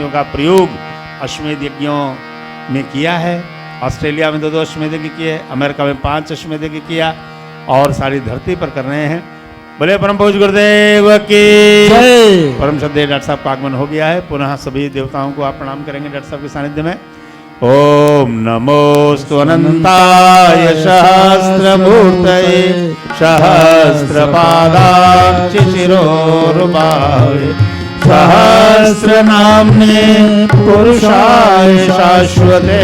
शक्तियों का प्रयोग अश्वमेध यज्ञों में किया है। ऑस्ट्रेलिया में 2 अश्वमेध यज्ञ किए, अमेरिका में 5 अश्वमेध यज्ञ किया और सारी धरती पर कर रहे हैं। बोले परम पूज्य गुरुदेव की जय। परम श्रद्धेय डॉक्टर साहब का आगमन हो गया है। पुनः सभी देवताओं को आप प्रणाम करेंगे डॉक्टर साहब के सानिध्य में। ओम नमोस्तु अनंताय सहस्रमूर्तये सहस्रपादाब्ज शिरोरुबाहुवे सहस्रनाम्ने पुरुषाय शाश्वते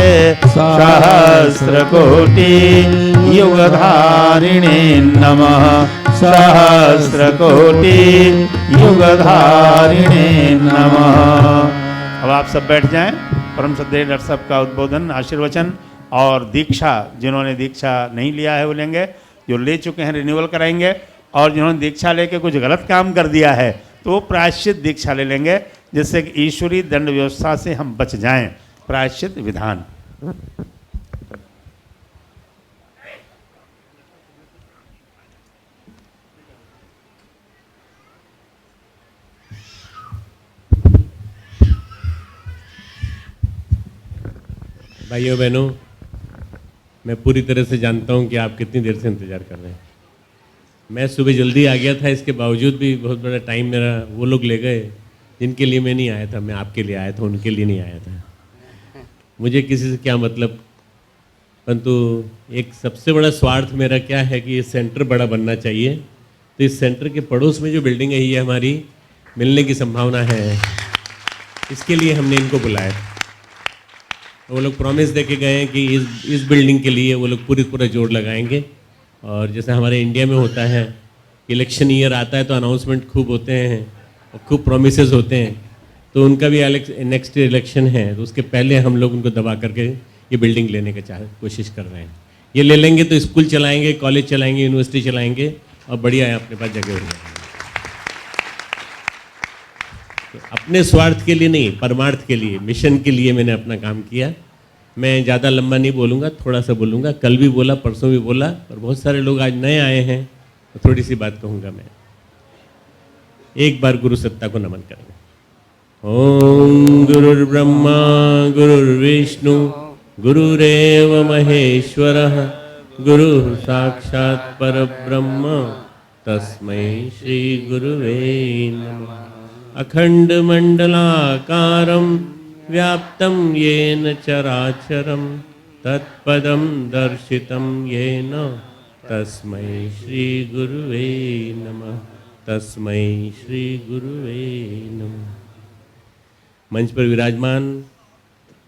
सहस्रकोटि युगधारिणे नमः सहस्रकोटि युगधारिणे नमः। अब आप सब बैठ जाएं। परम श्रद्धेय डॉक्टर साहब का उद्बोधन, आशीर्वचन और दीक्षा, जिन्होंने दीक्षा नहीं लिया है वो लेंगे, जो ले चुके हैं रिन्यूअल कराएंगे, और जिन्होंने दीक्षा लेके कुछ गलत काम कर दिया है तो वो प्रायश्चित दीक्षा ले लेंगे, जिससे कि ईश्वरी दंड व्यवस्था से हम बच जाएं। प्रायश्चित विधान। भाइयों बहनों, मैं पूरी तरह से जानता हूं कि आप कितनी देर से इंतज़ार कर रहे हैं। मैं सुबह जल्दी आ गया था, इसके बावजूद भी बहुत बड़ा टाइम मेरा वो लोग ले गए जिनके लिए मैं नहीं आया था। मैं आपके लिए आया था, उनके लिए नहीं आया था। मुझे किसी से क्या मतलब, परंतु एक सबसे बड़ा स्वार्थ मेरा क्या है कि ये सेंटर बड़ा बनना चाहिए। तो इस सेंटर के पड़ोस में जो बिल्डिंग है ये हमारी मिलने की संभावना है, इसके लिए हमने इनको बुलाया। वो लोग प्रॉमिस दे के गए हैं कि इस बिल्डिंग के लिए वो लोग पूरा जोर लगाएंगे। और जैसे हमारे इंडिया में होता है, इलेक्शन ईयर आता है तो अनाउंसमेंट खूब होते हैं और खूब प्रॉमिसेस होते हैं, तो उनका भी नेक्स्ट इलेक्शन है, तो उसके पहले हम लोग उनको दबा करके ये बिल्डिंग लेने का कोशिश कर रहे हैं। ये ले लेंगे तो स्कूल चलाएंगे, कॉलेज चलाएंगे, यूनिवर्सिटी चलाएंगे और बढ़िया है, अपने पास जगह हो जाएगी। तो अपने स्वार्थ के लिए नहीं, परमार्थ के लिए, मिशन के लिए मैंने अपना काम किया। मैं ज़्यादा लंबा नहीं बोलूँगा, थोड़ा सा बोलूँगा। कल भी बोला, परसों भी बोला, और बहुत सारे लोग आज नए आए हैं तो थोड़ी सी बात कहूँगा मैं। एक बार गुरु सत्ता को नमन करेंगे। ओम गुरुर्ब्रह्मा गुरुर्विष्णु गुरुरेव महेश्वरः गुरु साक्षात् परब्रह्म तस्मै श्री गुरुवे नमः। अखंड मंडलाकारं व्याप्तं येन चराचरं तत्पदं दर्शितं येन तस्मै श्री गुरुवे नमः। तस्मै श्री गुरुवे नमः। मंच पर विराजमान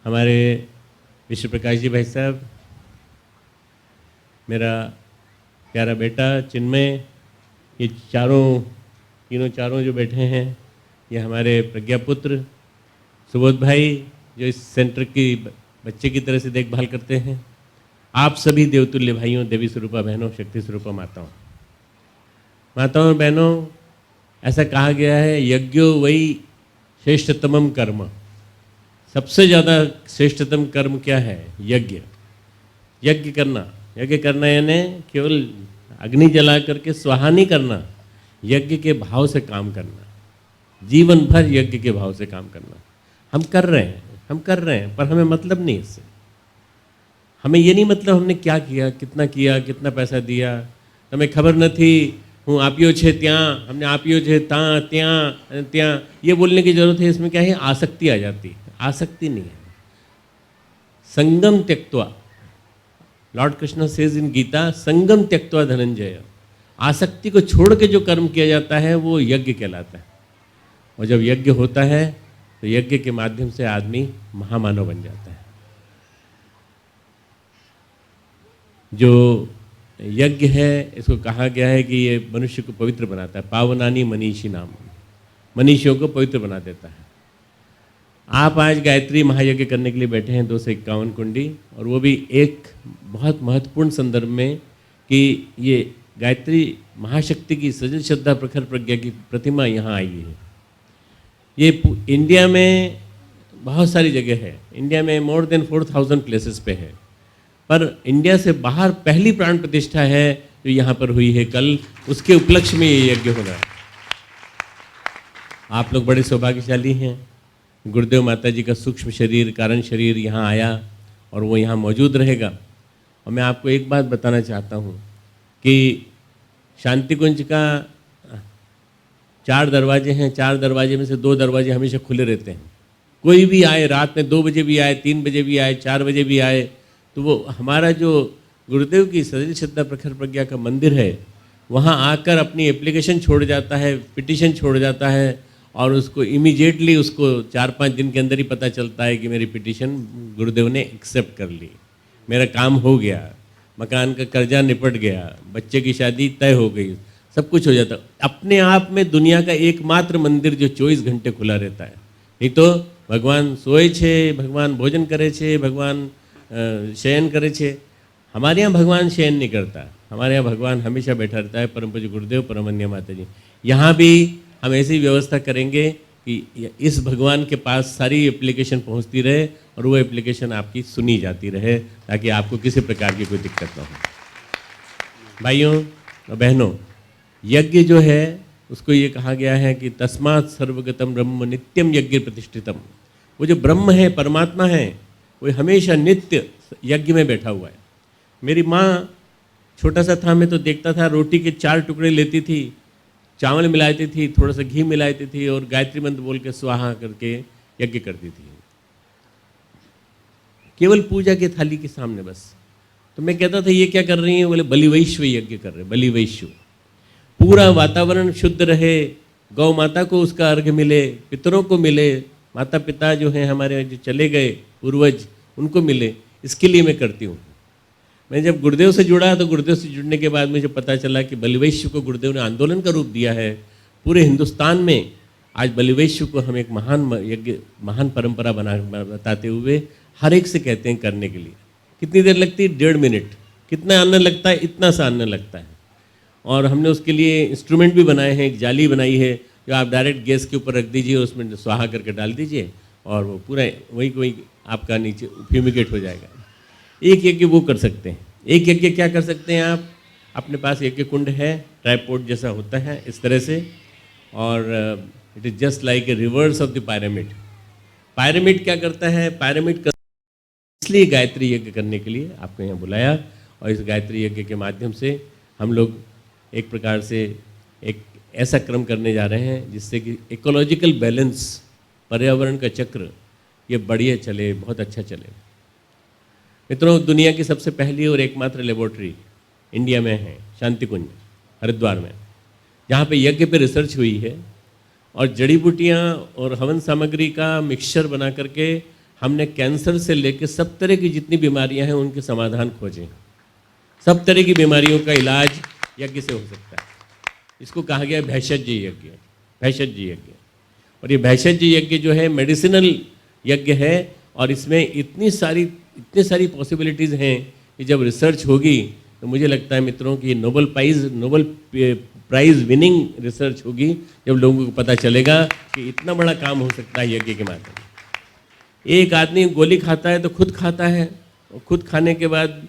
हमारे विश्व प्रकाश जी भाई साहब, मेरा प्यारा बेटा चिन्मय, ये तीनों चारों जो बैठे हैं, ये हमारे प्रज्ञापुत्र सुबोध भाई जो इस सेंटर की बच्चे की तरह से देखभाल करते हैं। आप सभी देवतुल्य भाइयों, देवी स्वरूपा बहनों, शक्ति स्वरूपा माताओं और बहनों, ऐसा कहा गया है यज्ञो वही श्रेष्ठतमम कर्म। सबसे ज़्यादा श्रेष्ठतम कर्म क्या है? यज्ञ। यज्ञ करना यानी केवल अग्नि जला करके स्वाहा नहीं करना, यज्ञ के भाव से काम करना, जीवन भर यज्ञ के भाव से काम करना। हम कर रहे हैं पर हमें मतलब नहीं इससे। हमें ये नहीं मतलब हमने क्या किया, कितना पैसा दिया, हमें खबर न थी, हूँ आपियो छे त्या, हमने आपियो छे त्या, ये बोलने की जरूरत है। इसमें क्या है? आसक्ति आ जाती है। आसक्ति नहीं है। संगम त्यक्त्वा, lord Krishna says in Gita, संगम त्यक्त्वा धनंजय। आसक्ति को छोड़ के जो कर्म किया जाता है वो यज्ञ कहलाता है। और जब यज्ञ होता है तो यज्ञ के माध्यम से आदमी महामानव बन जाता है। जो यज्ञ है, इसको कहा गया है कि ये मनुष्य को पवित्र बनाता है। पावनानी मनीषी नाम, मनीषियों को पवित्र बना देता है। आप आज गायत्री महायज्ञ करने के लिए बैठे हैं 251 कुंडी, और वो भी एक बहुत महत्वपूर्ण संदर्भ में कि ये गायत्री महाशक्ति की सजल श्रद्धा प्रखर प्रज्ञा की प्रतिमा यहाँ आई है। ये इंडिया में बहुत सारी जगह है, इंडिया में मोर देन 4000 प्लेसेस पे है, पर इंडिया से बाहर पहली प्राण प्रतिष्ठा है जो यहाँ पर हुई है कल, उसके उपलक्ष्य में ये यज्ञ हो रहा है। आप लोग बड़े सौभाग्यशाली हैं गुरुदेव माता जी का सूक्ष्म शरीर, कारण शरीर यहाँ आया और वो यहाँ मौजूद रहेगा। और मैं आपको एक बात बताना चाहता हूँ कि शांति कुंज का 4 दरवाजे हैं, 4 दरवाजे में से 2 दरवाजे हमेशा खुले रहते हैं। कोई भी आए, रात में 2 बजे भी आए, 3 बजे भी आए, 4 बजे भी आए, तो वो हमारा जो गुरुदेव की सदैव श्रद्धा प्रखर प्रज्ञा का मंदिर है, वहाँ आकर अपनी एप्लीकेशन छोड़ जाता है, पिटीशन छोड़ जाता है और उसको इमीडिएटली उसको 4-5 दिन के अंदर ही पता चलता है कि मेरी पिटीशन गुरुदेव ने एक्सेप्ट कर ली, मेरा काम हो गया, मकान का कर्जा निपट गया, बच्चे की शादी तय हो गई, सब कुछ हो जाता। अपने आप में दुनिया का एकमात्र मंदिर जो 24 घंटे खुला रहता है। नहीं तो भगवान सोए छे, भगवान भोजन करे छे, भगवान शयन करे छे। हमारे यहाँ भगवान शयन नहीं करता, हमारे यहाँ भगवान हमेशा बैठा रहता है। परम पूज्य गुरुदेव परमन्य माता जी, यहाँ भी हम ऐसी व्यवस्था करेंगे कि इस भगवान के पास सारी एप्लीकेशन पहुँचती रहे और वो एप्लीकेशन आपकी सुनी जाती रहे, ताकि आपको किसी प्रकार की कोई दिक्कत ना हो। भाइयों और बहनों, यज्ञ जो है उसको ये कहा गया है कि तस्मात् सर्वगतम ब्रह्म नित्यम यज्ञ प्रतिष्ठितम। वो जो ब्रह्म है, परमात्मा है, वो हमेशा नित्य यज्ञ में बैठा हुआ है। मेरी माँ छोटा सा था, मैं तो देखता था, रोटी के 4 टुकड़े लेती थी, चावल मिलाती थी, थोड़ा सा घी मिलाती थी और गायत्री मंत्र बोल के स्वाहा करके यज्ञ करती थी, केवल पूजा के थाली के सामने बस। तो मैं कहता था ये क्या कर रही हैं? बोले बलिवैश्व यज्ञ कर रहे, बलिवैश्व। पूरा वातावरण शुद्ध रहे, गौ माता को उसका अर्घ्य मिले, पितरों को मिले, माता पिता जो हैं हमारे जो चले गए पूर्वज, उनको मिले, इसके लिए मैं करती हूँ। मैं जब गुरुदेव से जुड़ा तो गुरुदेव से जुड़ने के बाद मुझे पता चला कि बलिवैश्व को गुरुदेव ने आंदोलन का रूप दिया है। पूरे हिंदुस्तान में आज बलिवैश्व को हम एक महान यज्ञ, महान परंपरा बताते हुए हर एक से कहते हैं करने के लिए। कितनी देर लगती है? 1.5 मिनट। कितना अन्न लगता है? इतना सा अन्न लगता है। और हमने उसके लिए इंस्ट्रूमेंट भी बनाए हैं, एक जाली बनाई है जो आप डायरेक्ट गैस के ऊपर रख दीजिए, उसमें स्वाहा करके डाल दीजिए और वो पूरा वही आपका नीचे फ्यूमिगेट हो जाएगा। एक यज्ञ वो कर सकते हैं। एक यज्ञ क्या कर सकते हैं आप? अपने पास यज्ञ कुंड है, ट्राइपॉड जैसा होता है इस तरह से, और it is just like a reverse of the pyramid. Pyramid क्या करता है? पायरामिड इसलिए गायत्री यज्ञ करने के लिए आपको यहाँ बुलाया, और इस गायत्री यज्ञ के माध्यम से हम लोग एक प्रकार से एक ऐसा क्रम करने जा रहे हैं जिससे कि इकोलॉजिकल बैलेंस, पर्यावरण का चक्र ये बढ़िया चले, बहुत अच्छा चले। मित्रों, दुनिया की सबसे पहली और एकमात्र लेबोरेटरी इंडिया में है, शांति कुंज हरिद्वार में, जहाँ पे यज्ञ पे रिसर्च हुई है और जड़ी बूटियाँ और हवन सामग्री का मिक्सचर बना करके हमने कैंसर से लेकर सब तरह की जितनी बीमारियाँ हैं उनके समाधान खोजे। सब तरह की बीमारियों का इलाज यज्ञ से हो सकता है। इसको कहा गया है भैषज यज्ञ, भैषज यज्ञ। और ये भैषज यज्ञ जो है मेडिसिनल यज्ञ है, और इसमें इतनी सारी पॉसिबिलिटीज़ हैं कि जब रिसर्च होगी तो मुझे लगता है मित्रों कि नोबल प्राइज़ विनिंग रिसर्च होगी, जब लोगों को पता चलेगा कि इतना बड़ा काम हो सकता है यज्ञ के माध्यम से। एक आदमी गोली खाता है तो खुद खाता है, और खुद खाने के बाद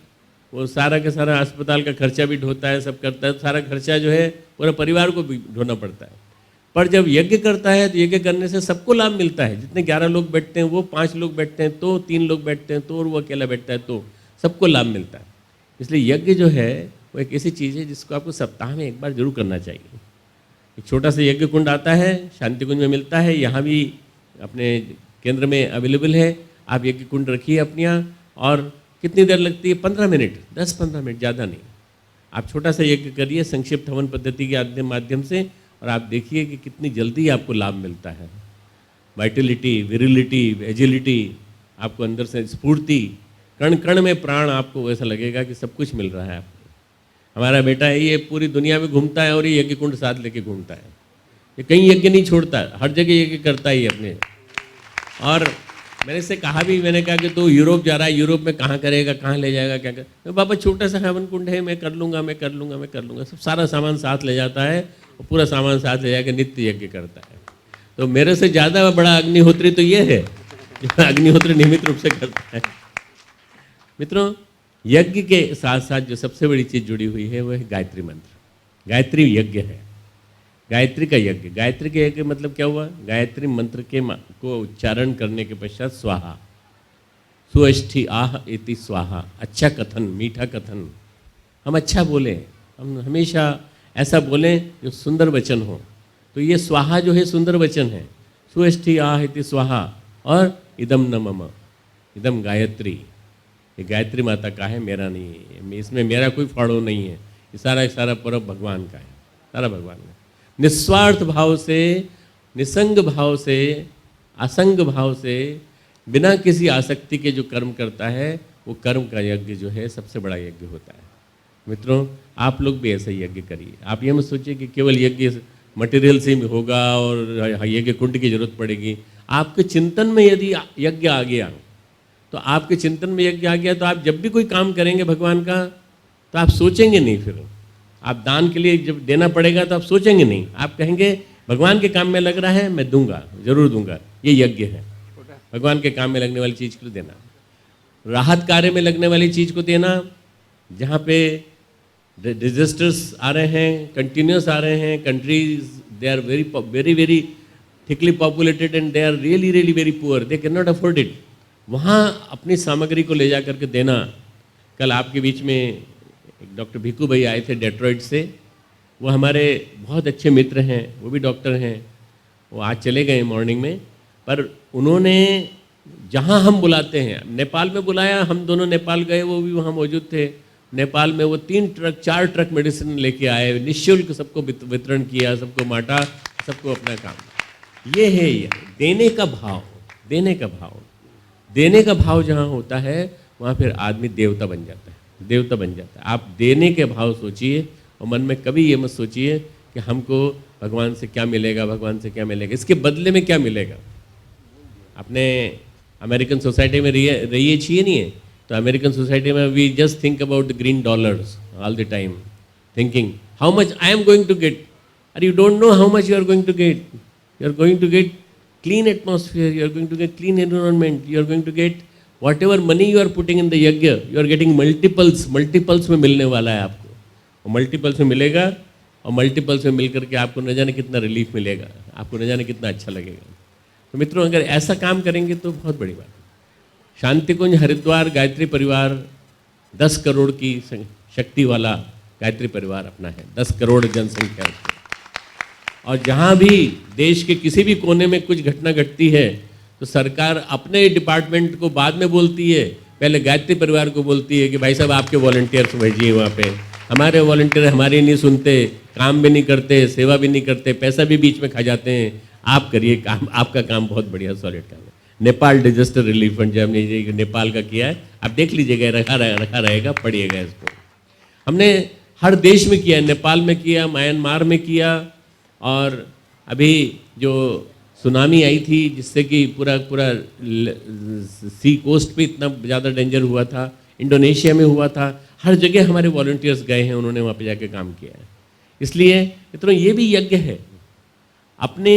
वो सारा का सारा अस्पताल का खर्चा भी ढोता है, सब करता है, सारा खर्चा जो है पूरा परिवार को भी ढोना पड़ता है। पर जब यज्ञ करता है तो यज्ञ करने से सबको लाभ मिलता है। जितने 11 लोग बैठते हैं वो 5 लोग बैठते हैं तो 3 लोग बैठते हैं तो, और वो अकेला बैठता है तो सबको लाभ मिलता है। इसलिए यज्ञ जो है वो एक ऐसी चीज़ है जिसको आपको सप्ताह में एक बार जरूर करना चाहिए। एक छोटा सा यज्ञ कुंड आता है, शांति कुंज में मिलता है, यहाँ भी अपने केंद्र में अवेलेबल है। आप यज्ञ कुंड रखिए अपने यहाँ, और कितनी देर लगती है? 15 मिनट, 10-15 मिनट, ज़्यादा नहीं। आप छोटा सा यज्ञ करिए संक्षिप्त हवन पद्धति के माध्यम से, और आप देखिए कि कितनी जल्दी आपको लाभ मिलता है। वाइटलिटी, विरिलिटी, एजिलिटी, आपको अंदर से स्फूर्ति, कण कण में प्राण, आपको ऐसा लगेगा कि सब कुछ मिल रहा है आपको। हमारा बेटा है, ये पूरी दुनिया में घूमता है और ये यज्ञ कुंड साथ लेके घूमता है। ये कहीं यज्ञ नहीं छोड़ता, हर जगह यज्ञ करता ही अपने। और मैंने इससे कहा भी, मैंने कहा कि तू यूरोप जा रहा है, यूरोप में कहाँ करेगा, कहाँ ले जाएगा, क्या कर? तो बाबा छोटा सा हवन कुंड है, मैं कर लूँगा। सब सारा सामान साथ ले जाता है, और पूरा सामान साथ ले जाकर नित्य यज्ञ करता है। तो मेरे से ज़्यादा बड़ा अग्निहोत्री तो ये है जो अग्निहोत्री नियमित रूप से करता है। मित्रों, यज्ञ के साथ साथ जो सबसे बड़ी चीज़ जुड़ी हुई है वो है गायत्री मंत्र। गायत्री यज्ञ है। गायत्री का यज्ञ, गायत्री का यज्ञ मतलब क्या हुआ? गायत्री मंत्र के को उच्चारण करने के पश्चात स्वाहा, सुअष्टि आह इति स्वाहा, अच्छा कथन, मीठा कथन, हम अच्छा बोलें, हम हमेशा ऐसा बोलें जो सुंदर वचन हो। तो ये स्वाहा जो है सुंदर वचन है, सुअष्टि आह इति स्वाहा, और इदम न मम, इदम गायत्री, ये गायत्री माता का है, मेरा नहीं है, इसमें मेरा कोई फाड़ो नहीं है, ये सारा पर्व भगवान का है, सारा भगवान का। निस्वार्थ भाव से, निसंग भाव से, असंग भाव से, बिना किसी आसक्ति के जो कर्म करता है, वो कर्म का यज्ञ जो है सबसे बड़ा यज्ञ होता है। मित्रों, आप लोग भी ऐसा यज्ञ करिए। आप ये मत सोचिए कि केवल यज्ञ मटेरियल से ही होगा और यज्ञ कुंड की जरूरत पड़ेगी। आपके चिंतन में यदि यज्ञ आ गया, तो आपके चिंतन में यज्ञ आ गया, तो आप जब भी कोई काम करेंगे भगवान का, तो आप सोचेंगे नहीं। फिर आप दान के लिए जब देना पड़ेगा तो आप सोचेंगे नहीं, आप कहेंगे भगवान के काम में लग रहा है, मैं दूंगा, जरूर दूंगा, ये यज्ञ है। भगवान के काम में लगने वाली चीज़ को देना, राहत कार्य में लगने वाली चीज़ को देना, जहाँ पे डिजास्टर्स आ रहे हैं, कंटिन्यूस आ रहे हैं, countries they are very thickly populated and they are really very poor, they can not afford it, वहाँ अपनी सामग्री को ले जा करके देना। कल आपके बीच में एक डॉक्टर भिक्कू भाई आए थे डेट्रॉइट से, वो हमारे बहुत अच्छे मित्र हैं, वो भी डॉक्टर हैं, वो आज चले गए मॉर्निंग में, पर उन्होंने जहाँ हम बुलाते हैं, नेपाल में बुलाया, हम दोनों नेपाल गए, वो भी वहाँ मौजूद थे। नेपाल में वो 4 ट्रक मेडिसिन लेके आए, निःशुल्क सबको वितरण किया, सबको बांटा, सबको अपना काम। ये है देने का भाव, देने का भाव, देने का भाव जहाँ होता है, वहाँ फिर आदमी देवता बन जाता है, देवता बन जाता है। आप देने के भाव सोचिए, और मन में कभी ये मत सोचिए कि हमको भगवान से क्या मिलेगा, भगवान से क्या मिलेगा, इसके बदले में क्या मिलेगा। अपने अमेरिकन सोसाइटी में रहिए छिए नहीं है, तो अमेरिकन सोसाइटी में we just think about the green dollars all the time, thinking how much I am going to get, और you don't know how much you are going to get. You are going to get clean atmosphere, you are going to get clean environment, you are going to get whatever money you are putting in the yajna, you are getting multiples में मिलने वाला है आपको, और multiples में मिलेगा, और multiples में मिल करके आपको न जाने कितना रिलीफ मिलेगा, आपको न जाने कितना अच्छा लगेगा। तो मित्रों, अगर ऐसा काम करेंगे तो बहुत बड़ी बात है। शांतिकुंज हरिद्वार गायत्री परिवार 10 करोड़ की शक्ति वाला गायत्री परिवार अपना है, 10 करोड़ जनसंख्या है। और जहाँ भी देश के किसी भी कोने में कुछ घटना घटती है, तो सरकार अपने डिपार्टमेंट को बाद में बोलती है, पहले गायत्री परिवार को बोलती है कि भाई साहब आपके वॉलंटियर्स भेजिए वहाँ पे। हमारे वॉलंटियर हमारी नहीं सुनते, काम भी नहीं करते, सेवा भी नहीं करते, पैसा भी बीच में खा जाते हैं। आप करिए काम, आपका काम बहुत बढ़िया सॉलिड काम है। नेपाल डिजास्टर रिलीफ फंड जो हमने ये नेपाल का किया है, आप देख लीजिएगा, रखा रहेगा, पढ़िएगा इसको। हमने हर देश में किया, नेपाल में किया, म्यांमार में किया, और अभी जो सुनामी आई थी जिससे कि पूरा सी कोस्ट पे इतना ज़्यादा डेंजर हुआ था, इंडोनेशिया में हुआ था, हर जगह हमारे वॉलंटियर्स गए हैं, उन्होंने वहाँ पे जाके काम किया है। इसलिए मित्रों, ये भी यज्ञ है। अपने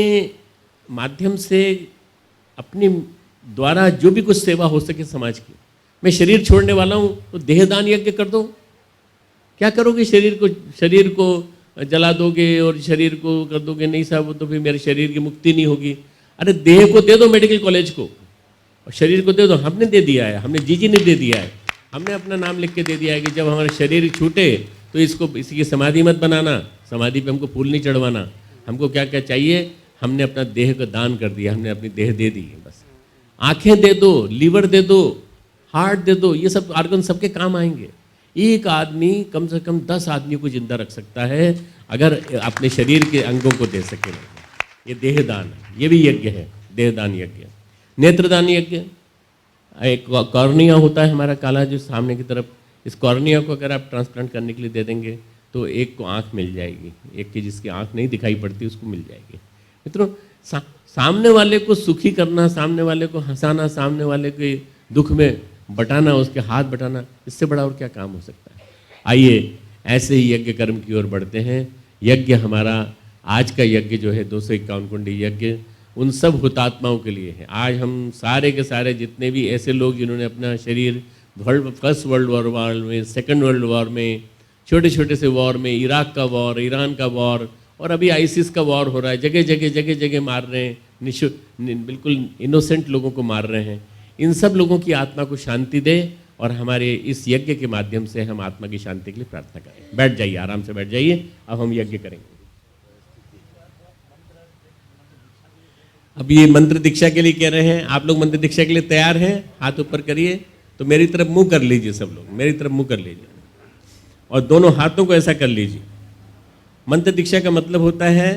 माध्यम से, अपने द्वारा जो भी कुछ सेवा हो सके समाज की। मैं शरीर छोड़ने वाला हूँ तो देहदान यज्ञ कर दो। क्या करोगे? शरीर को जला दोगे और शरीर को कर दोगे, नहीं साहब वो तो फिर मेरे शरीर की मुक्ति नहीं होगी। अरे देह को दे दो मेडिकल कॉलेज को, और शरीर को दे दो। हमने दे दिया है, हमने जीजी ने दे दिया है, हमने अपना नाम लिख के दे दिया है कि जब हमारा शरीर छूटे तो इसी की समाधि मत बनाना, समाधि पे हमको फूल नहीं चढ़वाना। हमको क्या क्या चाहिए, हमने अपना देह को दान कर दिया, हमने अपनी देह दे दी है बस। आँखें दे दो, लीवर दे दो, हार्ट दे दो, ये सब आर्गन सबके काम आएंगे। एक आदमी कम से कम 10 आदमियों को जिंदा रख सकता है अगर अपने शरीर के अंगों को दे सके। ये देहदान है, ये भी यज्ञ है, देहदान यज्ञ। नेत्रदान यज्ञ, एक कॉर्निया होता है हमारा काला जो सामने की तरफ, इस कॉर्निया को अगर आप ट्रांसप्लांट करने के लिए दे देंगे तो एक को आँख मिल जाएगी, एक की जिसकी आँख नहीं दिखाई पड़ती उसको मिल जाएगी। मित्रों, सामने वाले को सुखी करना, सामने वाले को हंसाना, सामने वाले के दुख में बटाना, उसके हाथ बटाना, इससे बड़ा और क्या काम हो सकता है। आइए ऐसे ही यज्ञ कर्म की ओर बढ़ते हैं। यज्ञ हमारा आज का यज्ञ जो है 251 कुंडी यज्ञ उन सब हुतात्माओं के लिए है। आज हम सारे के सारे जितने भी ऐसे लोग जिन्होंने अपना शरीर फर्स्ट वर्ल्ड वॉर में, सेकेंड वर्ल्ड वॉर में, छोटे छोटे से वॉर में, इराक का वॉर, ईरान का वॉर और अभी आईसिस का वॉर हो रहा है, जगह जगह मार रहे हैं, बिल्कुल इनोसेंट लोगों को मार रहे हैं। इन सब लोगों की आत्मा को शांति दे और हमारे इस यज्ञ के माध्यम से हम आत्मा की शांति के लिए प्रार्थना करें। बैठ जाइए, आराम से बैठ जाइए। अब हम यज्ञ करेंगे। अब ये मंत्र दीक्षा के लिए कह रहे हैं। आप लोग मंत्र दीक्षा के लिए तैयार हैं? हाथ ऊपर करिए। तो मेरी तरफ मुंह कर लीजिए, सब लोग मेरी तरफ मुंह कर लीजिए और दोनों हाथों को ऐसा कर लीजिए। मंत्र दीक्षा का मतलब होता है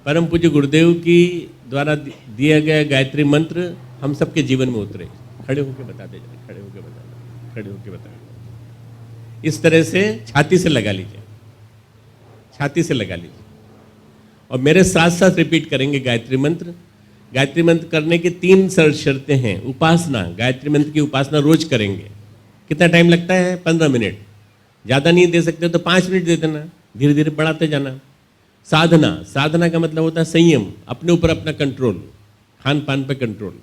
परम पूज्य गुरुदेव की द्वारा दिया गया गायत्री मंत्र हम सबके जीवन में उतरे। खड़े होकर बता दे, खड़े होकर बता दे, खड़े होकर बता दे। इस तरह से छाती से लगा लीजिए, छाती से लगा लीजिए और मेरे साथ साथ रिपीट करेंगे गायत्री मंत्र। गायत्री मंत्र करने के 3 शर्तें हैं। उपासना, गायत्री मंत्र की उपासना रोज करेंगे। कितना टाइम लगता है? 15 मिनट। ज़्यादा नहीं दे सकते तो 5 मिनट दे देना, धीरे धीरे बढ़ाते जाना। साधना, साधना का मतलब होता है संयम, अपने ऊपर अपना कंट्रोल, खान पान पे कंट्रोल।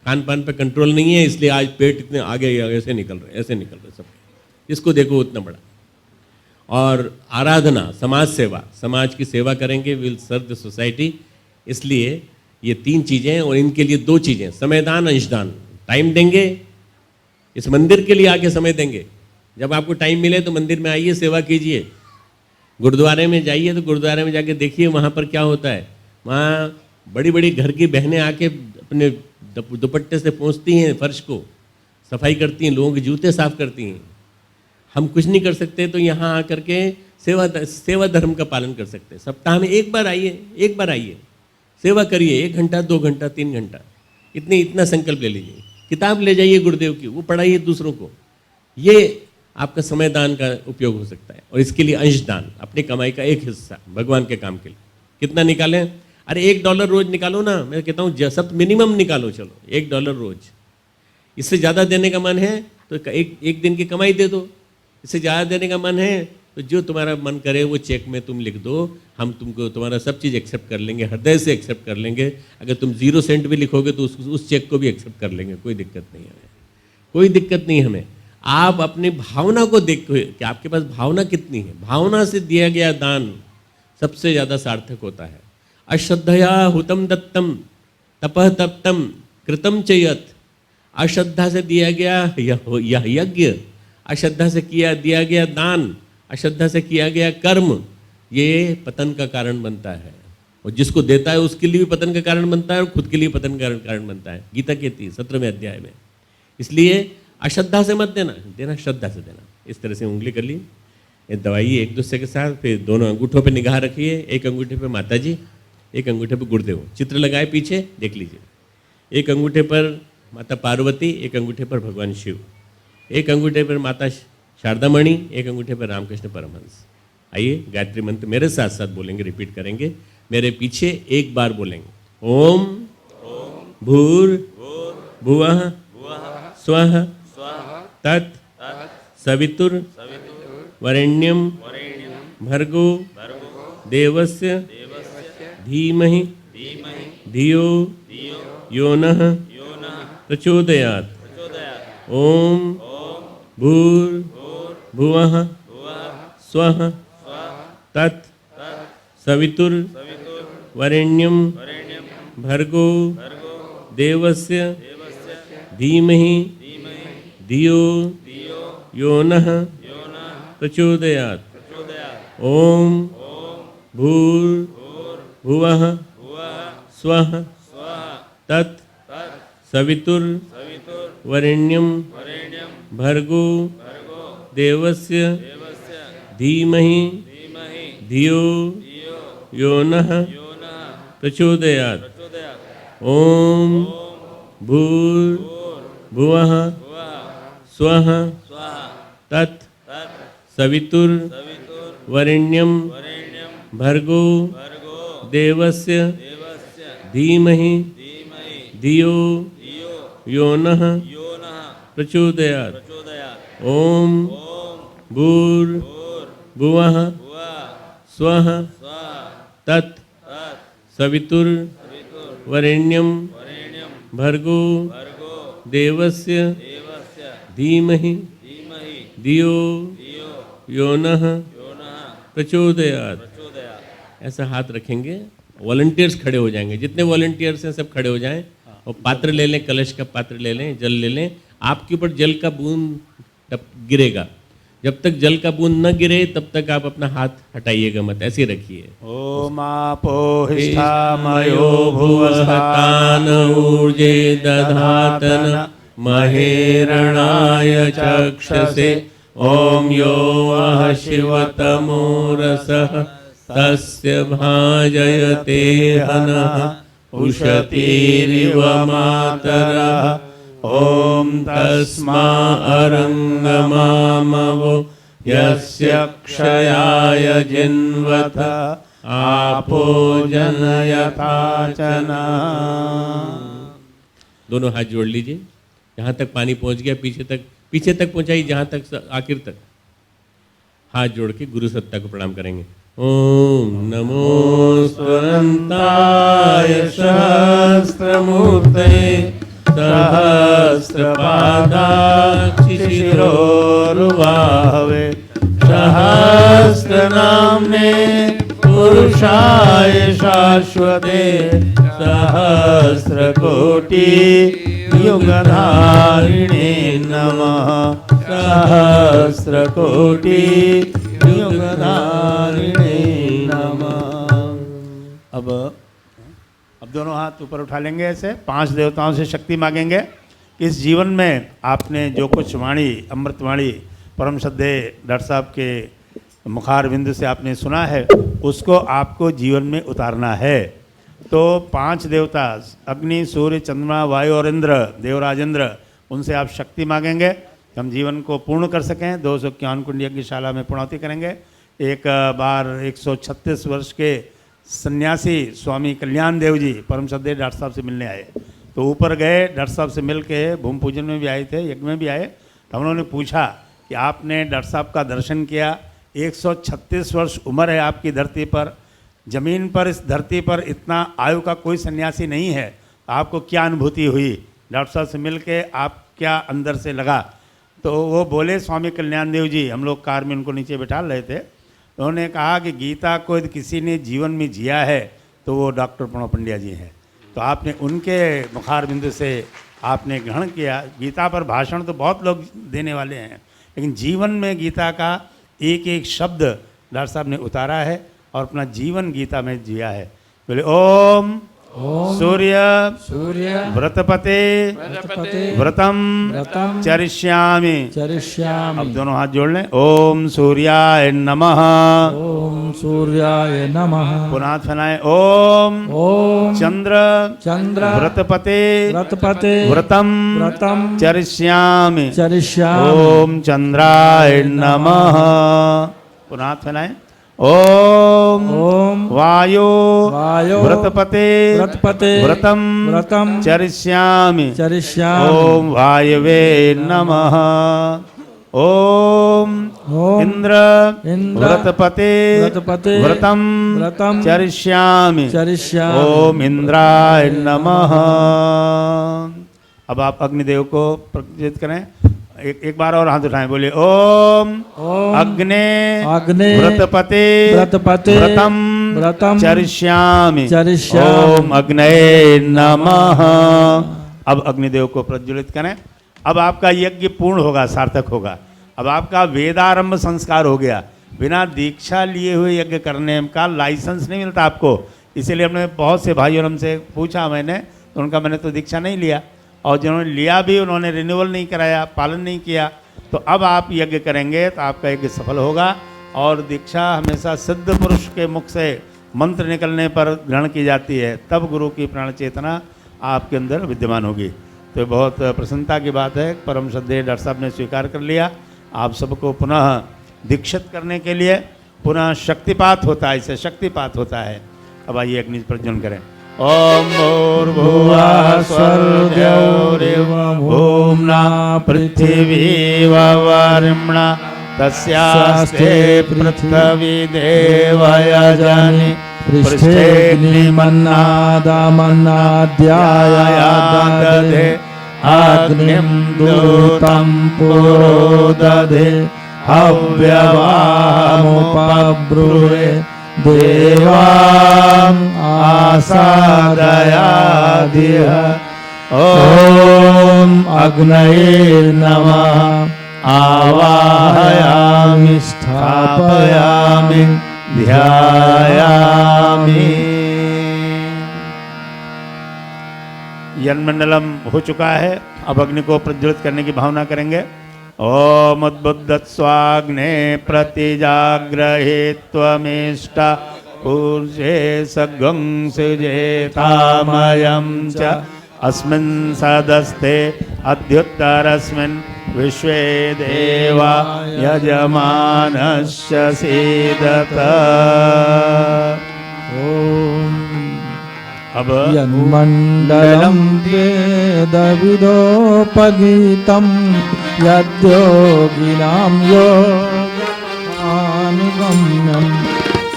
खान पान पे कंट्रोल नहीं है, इसलिए आज पेट इतने आगे ऐसे निकल रहे, ऐसे निकल रहे सब, जिसको देखो उतना बड़ा। और आराधना, समाज सेवा, समाज की सेवा करेंगे, विल सर्व द सोसाइटी। इसलिए ये 3 चीज़ें हैं और इनके लिए 2 चीज़ें, समयदान, अंशदान। टाइम देंगे, इस मंदिर के लिए आके समय देंगे। जब आपको टाइम मिले तो मंदिर में आइए, सेवा कीजिए। गुरुद्वारे में जाइए तो गुरुद्वारे में जाके देखिए वहाँ पर क्या होता है। वहाँ बड़ी बड़ी घर की बहनें आके अपने दुपट्टे से पोंछती हैं, फर्श को सफाई करती हैं, लोगों के जूते साफ करती हैं। हम कुछ नहीं कर सकते तो यहाँ आकर के सेवा धर्म का पालन कर सकते हैं। सप्ताह में एक बार आइए, एक बार आइए, सेवा करिए। 1 घंटा, 2 घंटा, 3 घंटा, इतना संकल्प ले लीजिए। किताब ले जाइए गुरुदेव की, वो पढ़ाइए दूसरों को। ये आपका समय दान का उपयोग हो सकता है। और इसके लिए अंशदान, अपनी कमाई का एक हिस्सा भगवान के काम के लिए। कितना निकालें? अरे $1 रोज निकालो ना। मैं कहता हूँ सब मिनिमम निकालो, चलो $1 रोज। इससे ज़्यादा देने का मन है तो एक दिन की कमाई दे दो। इससे ज़्यादा देने का मन है तो जो तुम्हारा मन करे वो चेक में तुम लिख दो। हम तुमको तुम्हारा सब चीज़ एक्सेप्ट कर लेंगे, हृदय से एक्सेप्ट कर लेंगे। अगर तुम 0 सेंट भी लिखोगे तो उस चेक को भी एक्सेप्ट कर लेंगे, कोई दिक्कत नहीं हमें, कोई दिक्कत नहीं हमें। आप अपनी भावना को देखो कि आपके पास भावना कितनी है। भावना से दिया गया दान सबसे ज़्यादा सार्थक होता है। अश्रद्धया हुतम दत्तम तपः तप्तम कृतम च यत्। अश्रद्धा से दिया गया यह यज्ञ, अश्रद्धा से दिया गया दान, अश्रद्धा से किया गया कर्म, ये पतन का कारण बनता है। और जिसको देता है उसके लिए भी पतन का कारण बनता है और खुद के लिए पतन का कारण बनता है। गीता कहती है 17वें अध्याय में। इसलिए अश्रद्धा से मत देना, देना श्रद्धा से देना। इस तरह से उंगली कर ली, ये दबाइए एक दूसरे के साथ। फिर दोनों अंगूठों पे निगाह रखिए। एक अंगूठे पे माता जी, एक अंगूठे पे गुरुदेव। चित्र लगाए पीछे, देख लीजिए। एक अंगूठे पर माता पार्वती, एक अंगूठे पर भगवान शिव, एक अंगूठे पर माता शारदामणि, एक अंगूठे पर रामकृष्ण परमहंस। आइए गायत्री मंत्र मेरे साथ साथ बोलेंगे, रिपीट करेंगे। मेरे पीछे एक बार बोलेंगे। ओम भूर भुवः स्वः तत् सवितुर वरेण्यम भर्गो देवस्य धीमहि धियो यो नः प्रचोदयात्। ओम भूर भुवः स्वः तत् सवितुर वरेण्यम भर्गो देवस्य धीमहि धियो यो नः प्रचोदयात्। ओम भूर भुवः स्वः तत् सवितुर वरेण्यम भर्गो देवस्य धीमहि धियो यो नः प्रचोदयात्। ओम भूर भुवः स्वः तत् सवितुर वरेण्यम भर्गो देवस्य धीमहि धियो यो नः प्रचोदयात्। ओम भूर भुवः स्वः तत् सवितुर वरेण्यम भर्गो देवस्य धीमहि धियो यो नः प्रचोदयात्। ऐसा हाथ रखेंगे, वॉलंटियर्स खड़े हो जाएंगे, जितने वॉलंटियर्स हैं सब खड़े हो जाएं और पात्र ले लें, कलश का पात्र ले लें, जल ले लें। आपके ऊपर जल का बूंद गिरेगा, जब तक जल का बूंद न गिरे तब तक आप अपना हाथ हटाइएगा मत, ऐसे ही रखिए। ओम आपोहिष्ठामयो भुवस्तान ऊर्जे दधातन महेरणाय चक्षसे। ओम यो वः शिवतमो रसः तस्य भाजयते हनः उशतीरिव मातरः। ओम तस्मा अरंगमामवो यस्य क्षयाय जिन्वथ आपो जनयथाचना। दोनों हाथ जोड़ लीजिए, जहाँ तक पानी पहुँच गया पीछे तक पहुँचाइए, जहाँ तक आखिर तक। हाथ जोड़ के गुरु सत्ता को प्रणाम करेंगे। ओम नमो स्वरंताय सहस्त्रमूर्ते सहस्रपादाक्षिशिरोरुबाहवे सहस्रनाम्ने पुरुषाय शाश्वते सहस्रकोटि युगधारिणे नमः। सहस्रकोटि युगधारिणे नमः। अब दोनों हाथ ऊपर उठा लेंगे, ऐसे 5 देवताओं से शक्ति मांगेंगे कि इस जीवन में आपने जो कुछ वाणी, अमृतवाणी परम श्रद्धेय डॉक्टर साहब के मुखार बिंदु से आपने सुना है, उसको आपको जीवन में उतारना है। तो 5 देवता अग्नि, सूर्य, चंद्रमा, वायु और इंद्र, देवराजेंद्र, उनसे आप शक्ति मांगेंगे कि हम जीवन को पूर्ण कर सकें। 251 कुंड यज्ञशाला में पूर्णाहुति करेंगे। एक बार 136 वर्ष के सन्यासी स्वामी कल्याण देव जी परम श्रद्धेय डॉक्टर साहब से मिलने आए, तो ऊपर गए, डॉक्टर साहब से मिल के भूमि पूजन में भी आए थे, यज्ञ में भी आए। तो उन्होंने पूछा कि आपने डॉक्टर साहब का दर्शन किया, 136 वर्ष उम्र है आपकी धरती पर, ज़मीन पर, इस धरती पर इतना आयु का कोई सन्यासी नहीं है, आपको क्या अनुभूति हुई? डॉक्टर साहब से मिल के आप क्या अंदर से लगा? तो वो बोले, स्वामी कल्याण देव जी, हम लोग कार में उनको नीचे बैठा रहे थे, उन्होंने कहा कि गीता को यदि किसी ने जीवन में जिया है तो वो डॉक्टर प्रणव पंड्या जी हैं। तो आपने उनके मुखार बिंदु से आपने ग्रहण किया। गीता पर भाषण तो बहुत लोग देने वाले हैं, लेकिन जीवन में गीता का एक एक शब्द डॉक्टर साहब ने उतारा है और अपना जीवन गीता में जिया है। बोले ओम सूर्य व्रतपते व्रतम चरिष्यामि। अब दोनों हाथ जोड़ लें। ओम सूर्याय नमः। ओम सूर्याय नमः। पुनः हाथ फैलाएं। ओम चंद्र व्रतपते व्रतम चरिष्यामि। ओम चंद्राय नमः। पुनः हाथ फैलाएं। ओम वायो व्रतपते व्रतम चरिष्यामि। ओम वायवे नमः। ओम इंद्र व्रतपते व्रतम चरिष्यामि। ओम इंद्राय नमः। अब आप अग्निदेव को प्रज्वलित करें। एक बार और हाथ उठाएं, बोलिए ओम अग्ने व्रतपते व्रतम चरिष्यामि। ओम अग्नये नमः। अब अग्निदेव को प्रज्वलित करें। अब आपका यज्ञ पूर्ण होगा, सार्थक होगा। अब आपका वेदारंभ संस्कार हो गया। बिना दीक्षा लिए हुए यज्ञ करने का लाइसेंस नहीं मिलता आपको। इसीलिए हमने बहुत से भाइयों ने हमसे पूछा, मैंने तो उनका मैंने तो दीक्षा नहीं लिया, और जिन्होंने लिया भी उन्होंने रिन्यूअल नहीं कराया, पालन नहीं किया। तो अब आप यज्ञ करेंगे तो आपका यज्ञ सफल होगा। और दीक्षा हमेशा सिद्ध पुरुष के मुख से मंत्र निकलने पर ग्रहण की जाती है, तब गुरु की प्राण चेतना आपके अंदर विद्यमान होगी। तो बहुत प्रसन्नता की बात है, परम श्रद्धेय डॉक्टर साहब ने स्वीकार कर लिया। आप सबको पुनः दीक्षित करने के लिए पुनः शक्तिपात होता है, इसे शक्तिपात होता है। अब आइए अग्नि प्रज्वलन करें। ओम भूर्भुवः स्वर्गो भूम्ना पृथिवी वरिम्णा तस्यास्ते पृथ्वी देवयजनि पृष्ठेऽग्निमन्नादामन्नाद्यायादधे अग्निं दूतं पुरोदधे हव्यवामुपब्रूहे देवान् आसादयादिह ॐ अग्नये नमः आवाहयामि स्थापयामि ध्यायामि। यन्मंडलम हो चुका है, अब अग्नि को प्रज्वलित करने की भावना करेंगे। ओम उद्बुद्धस्वाग्ने प्रतिजाग्रहे त्वमेष्ट पूर्जे सगं सुजेतामयं च अस्मिन् सदस्ते अद्युत्तरस्मिन् विश्वे देवा यजमानस्य सीदत। अब यन्मण्डलं वेदविदोपगीतं यद्योगिनां योगानुगम्यं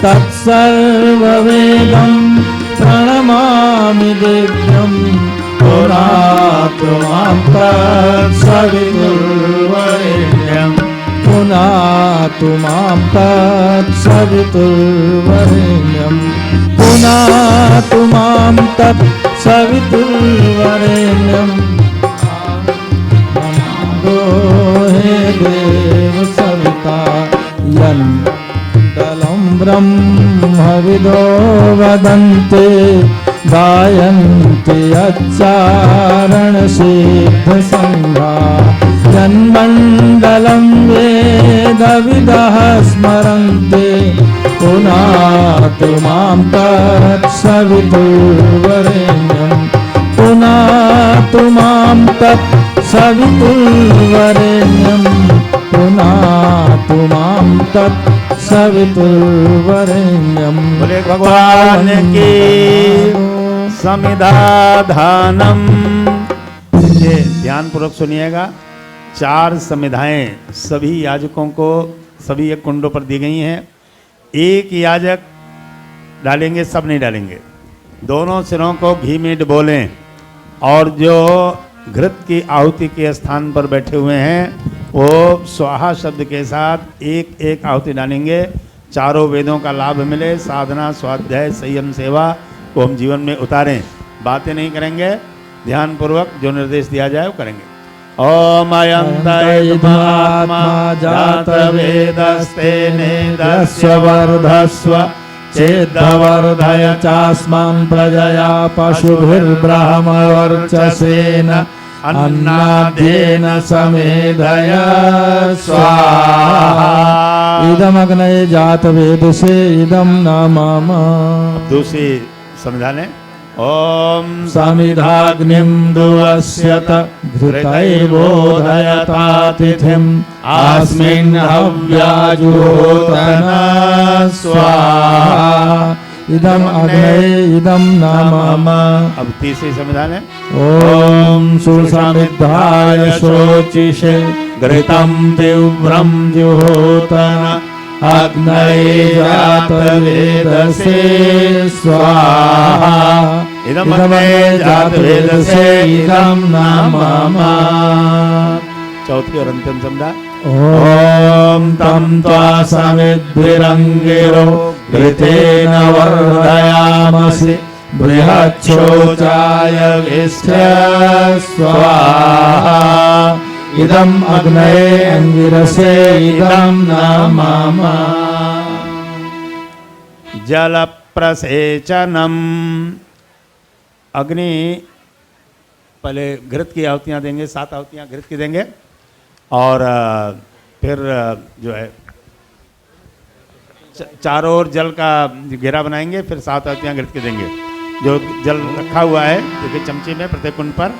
तत्सर्ववेदं प्रणमामि देव्यं पुनातु मां तत्सवितुर्वरेण्यं पुनातु मां तत्सवितुर्वरेण्यं पुनातु मां तत्सवितुर्वरेण्यं हे देव सविता यन्मण्डलं ब्रह्मविदो वदन्ते गायन्ति यच्चारणसिद्धसङ्घा यन्मण्डलं वेदविदः स्मरन्ते पुनातु मां तत्सवितुर्वरेण्यं पुनातु मां तत्सवितुर्वरेण्यं पुनातु मां तत्सवितुर्वरेण्यं। बोले भगवान की समिधाधानम। ये ध्यान पूर्वक सुनिएगा। 4 समिधाएं सभी याजकों को सभी एक कुंडों पर दी गई हैं। एक याजक डालेंगे, सब नहीं डालेंगे। दोनों सिरों को घी में डुबोलें और जो घृत की आहुति के स्थान पर बैठे हुए हैं वो स्वाहा शब्द के साथ एक एक आहुति डालेंगे। चारों वेदों का लाभ मिले, साधना, स्वाध्याय, संयम, सेवा को हम जीवन में उतारें। बातें नहीं करेंगे, ध्यान पूर्वक जो निर्देश दिया जाए वो करेंगे। ओम अयंतयत्मात्मा जातवेदस्ते नेदस्व वर्धस्व चेद्वर्धय चास्मान् प्रजया पशुभिर्ब्रह्मवर्चसेन अन्नाद्येन समेधय स्वाहा। इदमग्नये जातवेदसे इदं न मम। दूसरी संविधान है ओम समिधाग्निं दुवस्यत घृतैर्बोधयतातिथिम् अस्मिन् हव्याजुहोतन स्वाहा। इदम अग्नये इदं न मम। अब तीसरी संविधान है ओम सुसमिद्धाय शोचिषे घृतं तीव्रं जुहोतन अग्नये जातवेदसे स्वाहा। इदम् अग्नये जातवेदसे इदं न मम। चौथी और अंतिम संविधान ओम तं त्वा समिद्भिरङ्गिरो घृतेन वर्धयामसि बृहच्छोचाय विष्ठ्य स्वाहा। इदम् अग्नये अंगिरसे इदं न मम। जल प्रसेचनम। अग्नि पहले घृत की आहुतियाँ देंगे, 7 आहुतियाँ घृत की देंगे और फिर जो है चारों ओर जल का घेरा बनाएंगे, फिर 7 आहुतियाँ घृत की देंगे। जो जल रखा हुआ है देखिए चमचे में प्रत्येक कुंड पर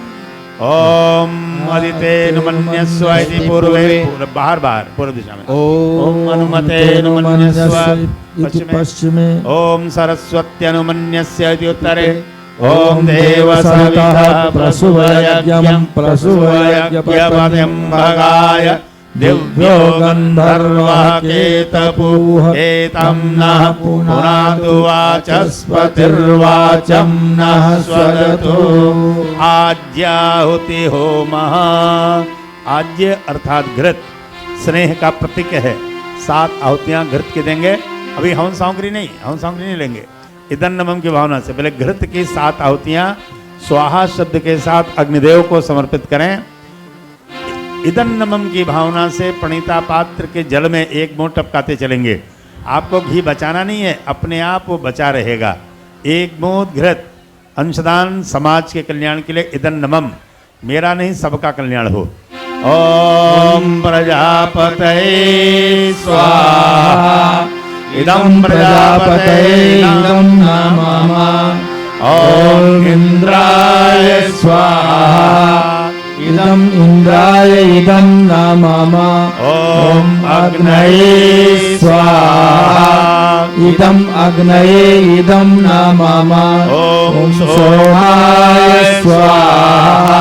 ओम अदितेनुमन्यस्व इति पूर्वे, बाहर पूर्व दिशा में ओम अनुमतेनुमन्यस्व पश्चिमे ओम सरस्वत्यनुमन्यस्य इति उत्तरे ओम देवसविता प्रसूवयज्ञं प्रसूवयज्ञपतिं भगाय दिव्यो गन्धर्वः केतपुः एतं नः पुनातु वाचस्पतिर्वाचं नः स्वदतु। आज्याहुति होमः। आज्य अर्थात घृत स्नेह का प्रतीक है। 7 आहुतियां घृत की देंगे। अभी हवन सामग्री नहीं लेंगे। इदं नमम की भावना से पहले घृत की 7 आहुतियां स्वाहा शब्द के साथ अग्निदेव को समर्पित करें। इदं नमम की भावना से प्रणीता पात्र के जल में 1 बूंद टपकाते चलेंगे। आपको घी बचाना नहीं है, अपने आप वो बचा रहेगा। 1 बूंद घृत, अंशदान समाज के कल्याण के लिए। इदं नमम, मेरा नहीं सबका कल्याण हो। ओम प्रजापतये स्वाहा। इदं प्रजापतये इदं नमः। ओम इंद्राय स्वाहा। इदं इंद्राय इदं नमः। ओम अग्नये स्वाहा। इदं अग्नये इदं नमः। ओम सोमाय स्वाहा।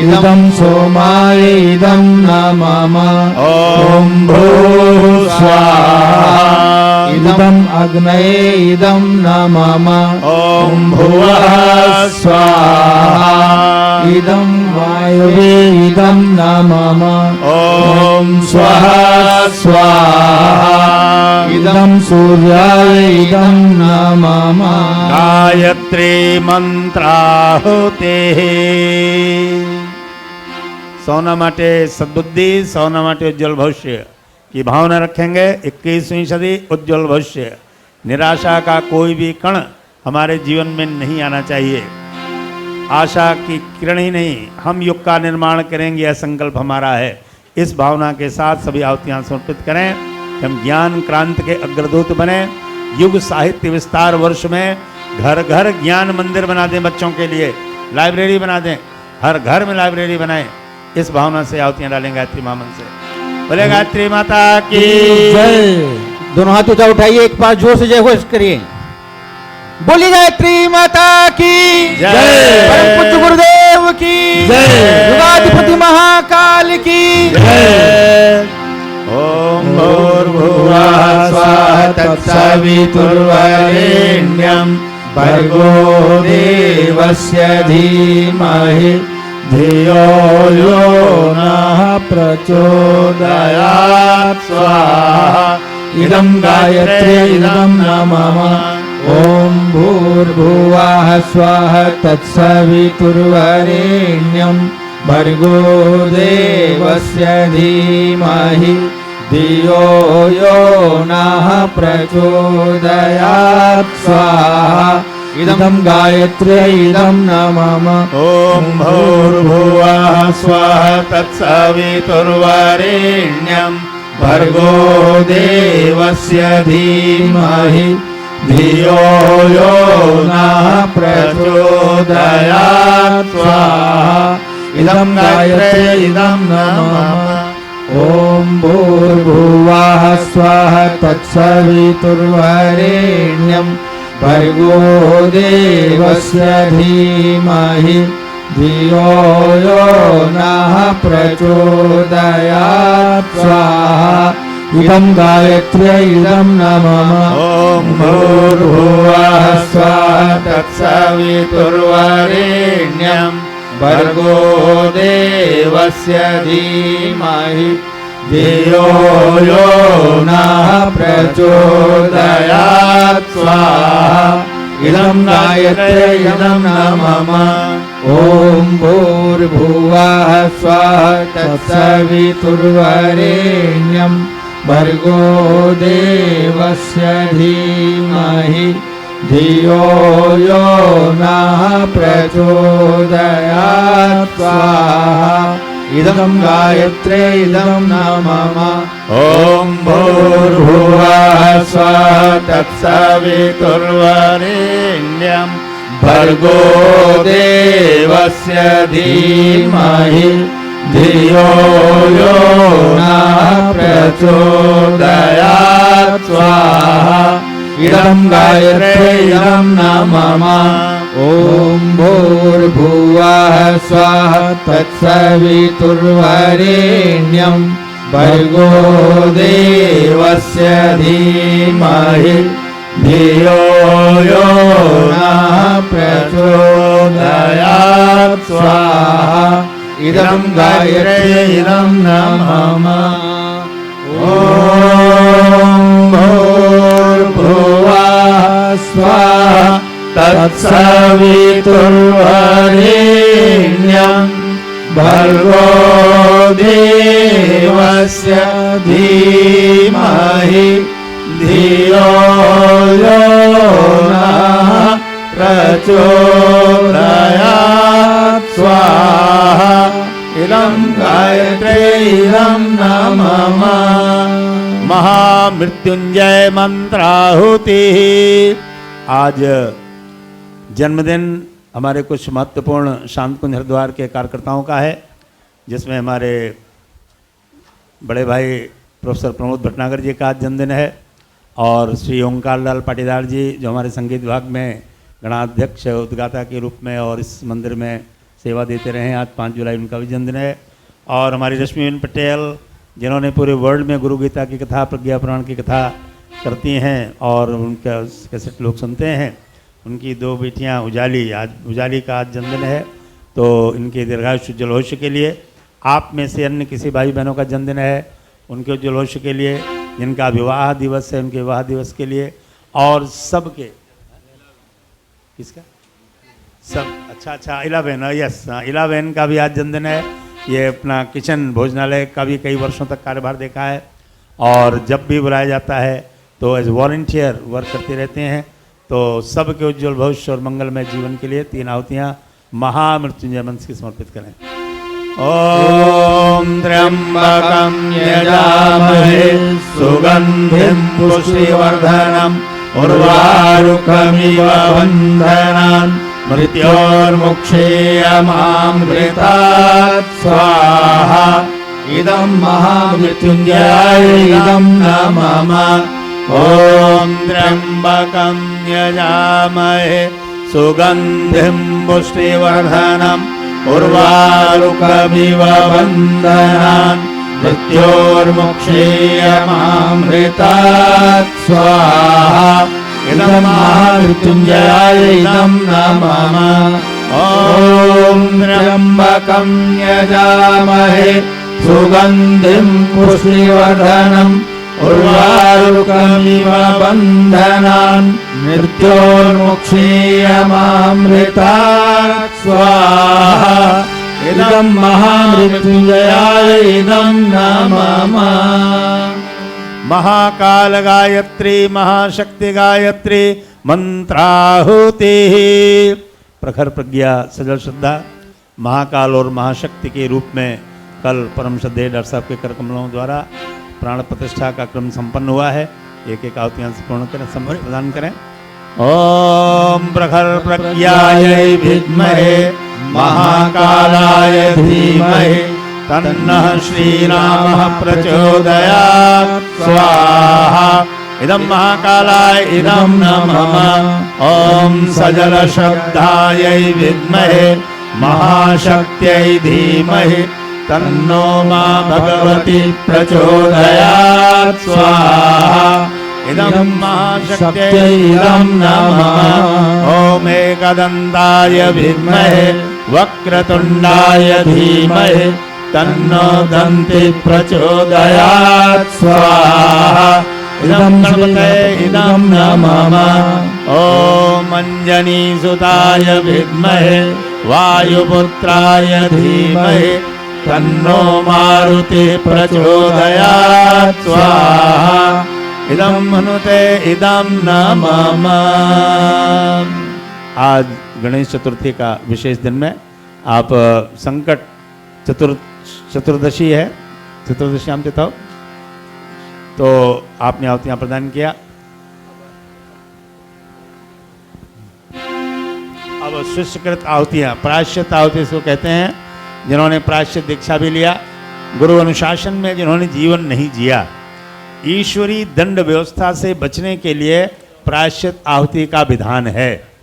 इदं सोमाय इदं नमः। ओम भूः स्वाहा। इदं अग्नये इदं नमः। ओम भुवः स्वाहा। इदं वायवे इदं नमः। ओम स्वः स्वाहा। इदं सूर्याय इदं नमः। गायत्री मंत्राहुतेः। सौना माटे सद्बुद्धि, सौना माटे उज्जवल भविष्य की भावना रखेंगे। 21वीं सदी उज्जवल भविष्य। निराशा का कोई भी कण हमारे जीवन में नहीं आना चाहिए। आशा की किरण ही नहीं, हम युग का निर्माण करेंगे, यह संकल्प हमारा है। इस भावना के साथ सभी आहुतियां समर्पित करें। हम ज्ञान क्रांति के अग्रदूत बने। युग साहित्य विस्तार वर्ष में घर घर ज्ञान मंदिर बना दें, बच्चों के लिए लाइब्रेरी बना दें, हर घर में लाइब्रेरी बनाएं। इस भावना से आहुतियां डालेंगे गायत्री मामन से। बोले गायत्री माता की जय। दोनों हाथ ऊंचा उठाइए, एक बार जोर से जय घोष करिए। बोली गायत्री माता की जय। परम पूज्य गुरुदेव की जय। युगाधिपति महाकाल की जय। ओम भूर्भुवः स्वः तत्सवितुर्वरेण्यं भर्गो देवस्य धीमहि धियो यो नः प्रचोदयात् स्वाहा। इदं गायत्री इदं नमः। ओम भूर्भुवः स्वः तत्सवितुर्वरेण्यं भर्गो देवस्य धीमहि धियो यो नः प्रचोदयात् स्वाहा। इदं गायत्री इदं नमः। ओम भूर्भुवः स्वः तत्सवितुर्वरेण्यं भर्गो देवस्य धीमहि धियो यो नः प्रचोदयात् स्वाहा। इदं गायत्री इदं नमः। ओम भूर्भुवः स्वः तत्सवितुर्वरेण्यं भर्गो देवस्य धीमहि धियो यो नः प्रचोदयात् स्वाहा। इदं गायत्री इदं नमः। ओम भूर्भुवः स्वः तत्सवितुर्वरेण्यं भर्गो देवस्य धीमहि धियो यो नः प्रचोदयात् स्वाहा। इदं गायत्री इदं नमः। ओम भूर्भुवः स्वः तत्सवितुर्वरेण्यं भर्गो देवस्य धीमहि धियो यो नः प्रचोदयात् स्वाहा। इदं गायत्री इदं नमः। ओम भूर्भुवः स्वः तत्सवितुर्वरेण्यं भर्गो देवस्य धीमहि धियो यो नः प्रचोदयात् स्वाहा। इदं गायत्री इदं नमः। ओम भूर्भुवः स्वः तत्सवितुर्वरेण्यं भर्गो देवस्य धीमहि धियो यो नः प्रचोदयात् स्वाहा। इदं गायत्री इदं नमः। ॐ भूर्भुवः स्वः तत्सवितुर्वरेण्यं भर्गो देवस्य धीमहि धियो यो नः प्रचोदयात् स्वाहा इदं गायत्रे इदं नमः महामृत्युंजय मंत्राहुति। आज जन्मदिन हमारे कुछ महत्वपूर्ण शांत कुंज हरिद्वार के कार्यकर्ताओं का है, जिसमें हमारे बड़े भाई प्रोफेसर प्रमोद भटनागर जी का आज जन्मदिन है, और श्री ओंकार लाल पाटीदार जी जो हमारे संगीत विभाग में गणाध्यक्ष उद्गाता के रूप में और इस मंदिर में सेवा देते रहे हैं, आज 5 जुलाई उनका भी जन्मदिन है। और हमारी रश्मिबेन पटेल जिन्होंने पूरे वर्ल्ड में गुरु गीता की कथा, प्रज्ञा पुराण की कथा करती हैं और उनका कैसेट लोग सुनते हैं, उनकी 2 बेटियां उजाली का आज जन्मदिन है। तो इनके दीर्घायुष्य उज्ज्वल भविष्य के लिए, आप में से अन्य किसी भाई बहनों का जन्मदिन है उनके उज्ज्वल भविष्य के लिए, जिनका विवाह दिवस है उनके विवाह दिवस के लिए, और सबके किसका सब अच्छा इला बहन, यस इला बहन का भी आज जन्मदिन है। ये अपना किचन भोजनालय का भी कई वर्षों तक कार्यभार देखा है और जब भी बुलाया जाता है तो एज वॉलंटियर वर्क करते रहते हैं। तो सबके उज्ज्वल भविष्य और मंगलमय जीवन के लिए 3 आहुतियाँ महामृत्युंजय मंत्र की समर्पित करें। ओम त्र्यंबकं यजामहे सुगंधिं पुष्टिवर्धनम् उर्वारुकमिव बन्धनान् मृत्योर्मुक्षेयमामृतात् स्वाहा इदं महामृत्युंजयाय इदं नमः। ओम त्र्यंबकं यजामहे सुगंधिं पुष्टिवर्धनम् उर्वारुकमिव बन्धनान् मृत्योर्मुक्षेयमामृतात् स्वाहा इदं महामृत्युंजयाय इदं नमः। ओम त्र्यंबकं यजामहे सुगंधिं पुष्टिवर्धनम् उर्वारुकमिव बन्धनान् मृत्योर्मुक्षेयमामृतात् स्वाहा इदं महामृत्युंजयाय इदं नमः। महाकाल गायत्री महाशक्ति गायत्री मंत्राहुति। प्रखर प्रज्ञा सजल श्रद्धा महाकाल और महाशक्ति के रूप में कल परम श्रद्धेय डॉक्टर साहब के कर कमलों द्वारा प्राण प्रतिष्ठा का क्रम संपन्न हुआ है। एक एक आहुतियां पूर्ण करें, संभव प्रदान करें। ओम प्रखर प्रज्ञायै विद्महे महाकालाय धीमहि तन्नः श्रीरामः प्रचोदयात् स्वाहा इदं महाकालाय इदं नमः। ओम सजल शब्दायै विद्महे महाशक्त्यै धीमहि तन्नो मां भगवती प्रचोदयात् स्वाहा इदं महाशक्त्यै इदं नमः। ओम एकदन्ताय विद्महे वक्रतुण्डाय धीमहि तन्नो दन्ति प्रचोदयात् स्वाहा इदं गणपतये इदं नमः। ओम अंजनीसुताय विद्महे वायुपुत्राय धीमहि तन्नो मारुति प्रचोदयात् स्वाहा इदं मनुते इदं नमः। आज गणेश चतुर्थी का विशेष दिन में आप संकट चतुर्दशी है, चतुर्दशी हम देता हो, तो आपने आहुतियां प्रदान किया। अब शिष्यकृत आहुतियां, प्रायश्चित आहुति इसको कहते हैं, जिन्होंने प्रायश्चित दीक्षा भी लिया, गुरु अनुशासन में जिन्होंने जीवन नहीं जिया, ईश्वरी दंड व्यवस्था से बचने के लिए प्रायश्चित आहुति का विधान है।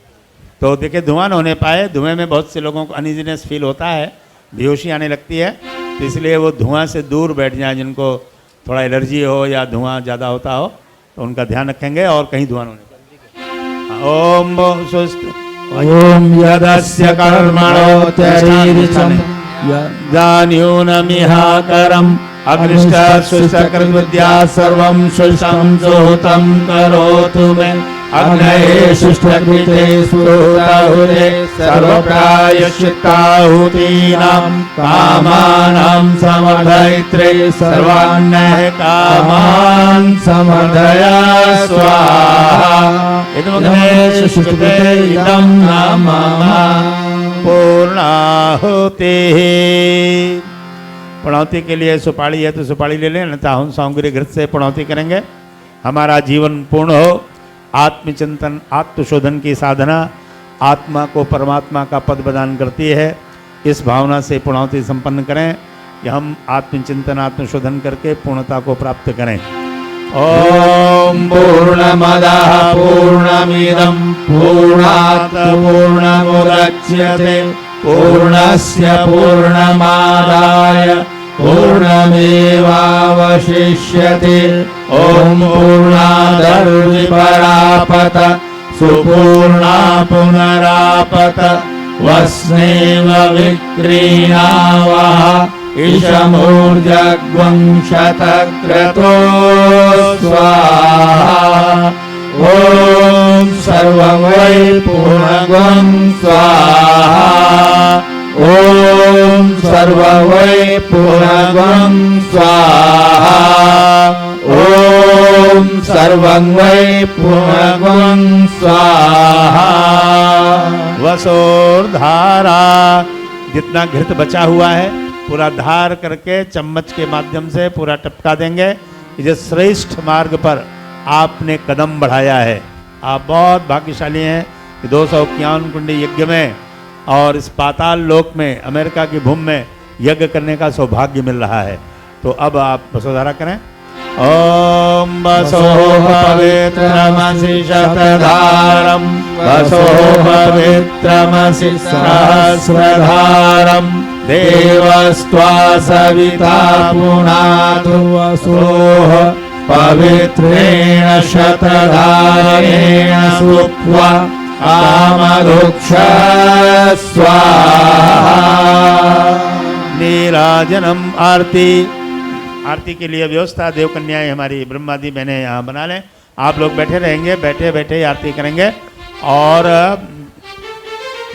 तो देखिए धुआं न होने पाए, धुएं में बहुत से लोगों को अनइजीनेस फील होता है, बेहोशी आने लगती है, तो इसलिए वो धुआं से दूर बैठ जाएं, जिनको थोड़ा एलर्जी हो या धुआं ज़्यादा होता हो तो उनका ध्यान रखेंगे और कहीं धुआं न होने पाए। ओम ओम यदस्य कर्मणो तरीरिचं दान्यूनमिहाकरं अग्निष्टविद्या सर्वं शुष्टं सुहृतं करोतु मे अग्नये शुष्टकृते सुहृताहुते सर्वप्रायश्चित्ताहुतीनां कामानां समर्धयित्रे सर्वान्नः कामान् समर्धय स्वाहा इदमग्ने शुष्टकृते इदं नाम पूर्णाहुतिः। पणौती के लिए सुपाड़ी है तो सुपाड़ी ले लें, अन्यथा हम सामग्री घृत से पणौती करेंगे। हमारा जीवन पूर्ण हो। आत्मचिंतन आत्मशोधन की साधना आत्मा को परमात्मा का पद प्रदान करती है। इस भावना से पणौती संपन्न करें कि हम आत्मचिंतन आत्मशोधन करके पूर्णता को प्राप्त करें। ओम पूर्णमदः पूर्णमिदं पूर्णात् पूर्णमुदच्यते पूर्णस्य पूर्णमादाय पूर्णमेवावशिष्यते। ओम पूर्णादर्विपरापत सुपूर्णा पुनरापत वस्नेव विक्रीणावः ईशमूर्जग्वं शतक्रतो स्वाहा। ओम सर्वं वै पूर्णगुं स्वाहा। ओम सर्वं वै पूर्णगुं स्वाहा। ओम सर्वं वै पूर्णगुं स्वाहा। वसोर्धारा जितना घृत बचा हुआ है पूरा धार करके चम्मच के माध्यम से पूरा टपका देंगे। ये श्रेष्ठ मार्ग पर आपने कदम बढ़ाया है। आप बहुत भाग्यशाली हैं कि 251 कुंडी यज्ञ में और इस पाताल लोक में अमेरिका की भूमि में यज्ञ करने का सौभाग्य मिल रहा है। तो अब आप वसोधारा करें। ओम वसो पवित्रमसि शतधारं वसो पवित्रमसि सहस्रधारं देवस्त्वा सविता पुनातु वसोः पवित्रेण शतधारेण सुत्वा कामरुक्ष स्वाहा। नीराजनम आरती आरती के लिए व्यवस्था देव कन्याएं हमारी ब्रह्मादि बहनें यहाँ बना लें। आप लोग बैठे रहेंगे, बैठे बैठे ही आरती करेंगे। और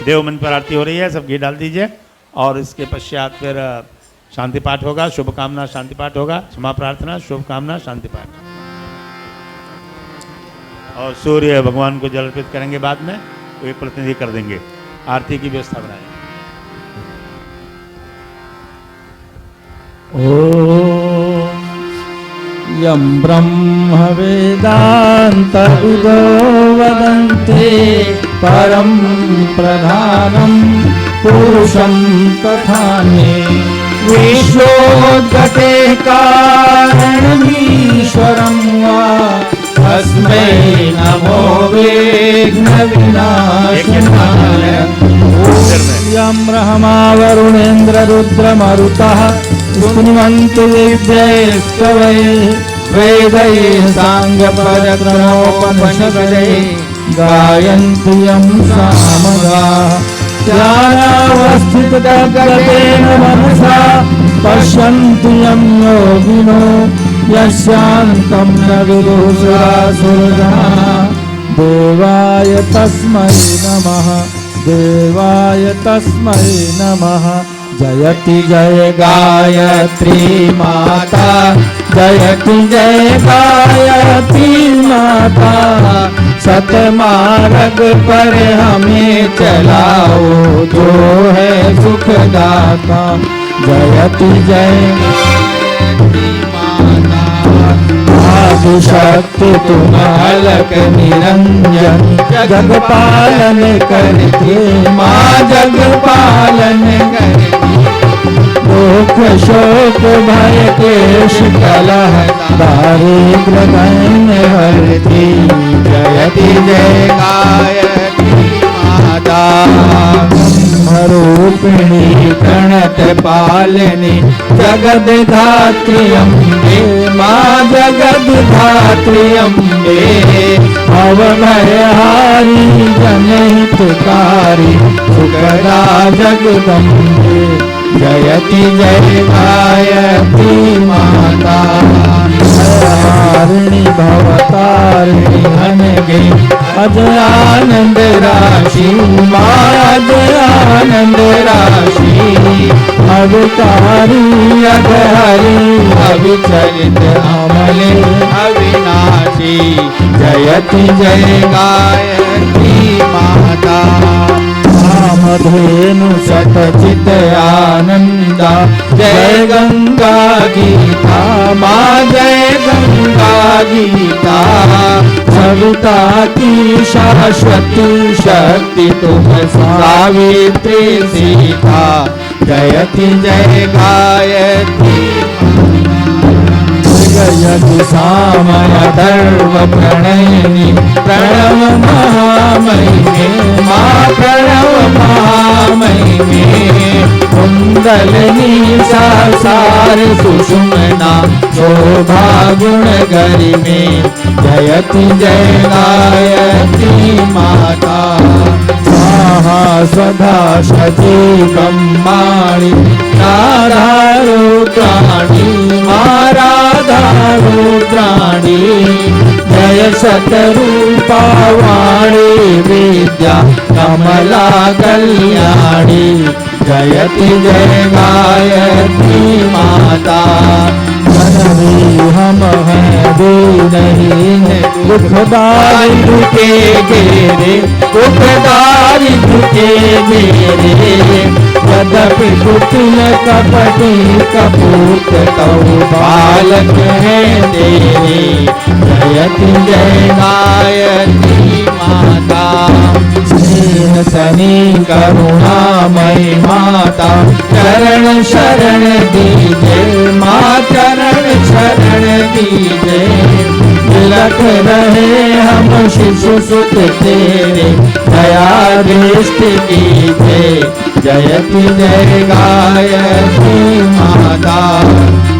देव मन पर आरती हो रही है, सब घी डाल दीजिए। और इसके पश्चात फिर शांति पाठ होगा, शुभकामना शांति पाठ होगा, क्षमा प्रार्थना शुभकामना शांति पाठ। और सूर्य भगवान को जल अर्पित करेंगे। बाद में वो एक प्रतिनिधि कर देंगे। आरती की व्यवस्था बनाएं। ओम यं ब्रह्म वेदान्तविदो वदन्ति परं प्रधानं पुरुषं तथान्ये विश्वोद्गते कारणमीश्वरं वा तस्मै नमो विघ्नविनाशाय। यं ब्रह्मा वरुणेन्द्र रुद्रमरुतः स्तुवन्तु दिव्यैस्तवैः वेदैः साङ्गपरक्रमोपनिषदैः गायन्ति यं सामगाः। ध्यानावस्थितगतेन मनसा पश्यन्ति यं योगिनो यस्यान्तं न विदुः सुरासुरगणाः। देवाय तस्मै नमः देवाय तस्मै नमः। जयति जय गायत्री माता जयति जय गायत्री माता। सतमार्ग पर हमें चलाओ जो है सुखदाता। जयति जय आदिशक्ति तुम अलक निरंजन जग पालन करती माँ जग पालन करती। दुख शोक भय क्लेश कलह दारिद्र दैन्य हरती। जयति जय गायत्री माता रूपिणी प्रणत पालिनी जगद धात्री अम्बे माँ जगद धात्री अम्बे। अवभयहारी जनहितकारी सुखदा जगदम्बे। जयति जय गायत्री माँ राशि माद आनंद राशि अवतारी अघहरी अविचलित अमले अविनाशी जयति जय गायत्री माता कामधेनु सतचित आनंदा जय गंगा गीता माँ जय गंगा गीता सविता की शाश्वती शक्ति तुम सावित्री सीता जयति जय गायत्री जयति सामय धर्म प्रणयिनी प्रणव महामयिने माँ प्रणव महामयिने कुंडलिनी सार सुषुम्ना शोभा गुण गरिमे जयति जय गायत्री माता स्वाहा स्वधा शची ब्रह्माणि राधा रुद्राणि माँ राधा रुद्राणि जय शतरूपा वाणी विद्या कमला कल्याणी जयति जय गायत्री माता हम हैं दीनहीन दुखदारी दुखे घेरे दुखदारी दुखे घेरे यद्यपि कुटिल कपटी कपूत कौ बालक है तेरे जयति जय गायत्री माता स्नेह सनी करुणामयी माता चरण शरण दीजे माँ चरण शरण दीजे तिलक रहे हम शिशु सुत तेरे दया दृष्टि कीजे जयति जय गायत्री माता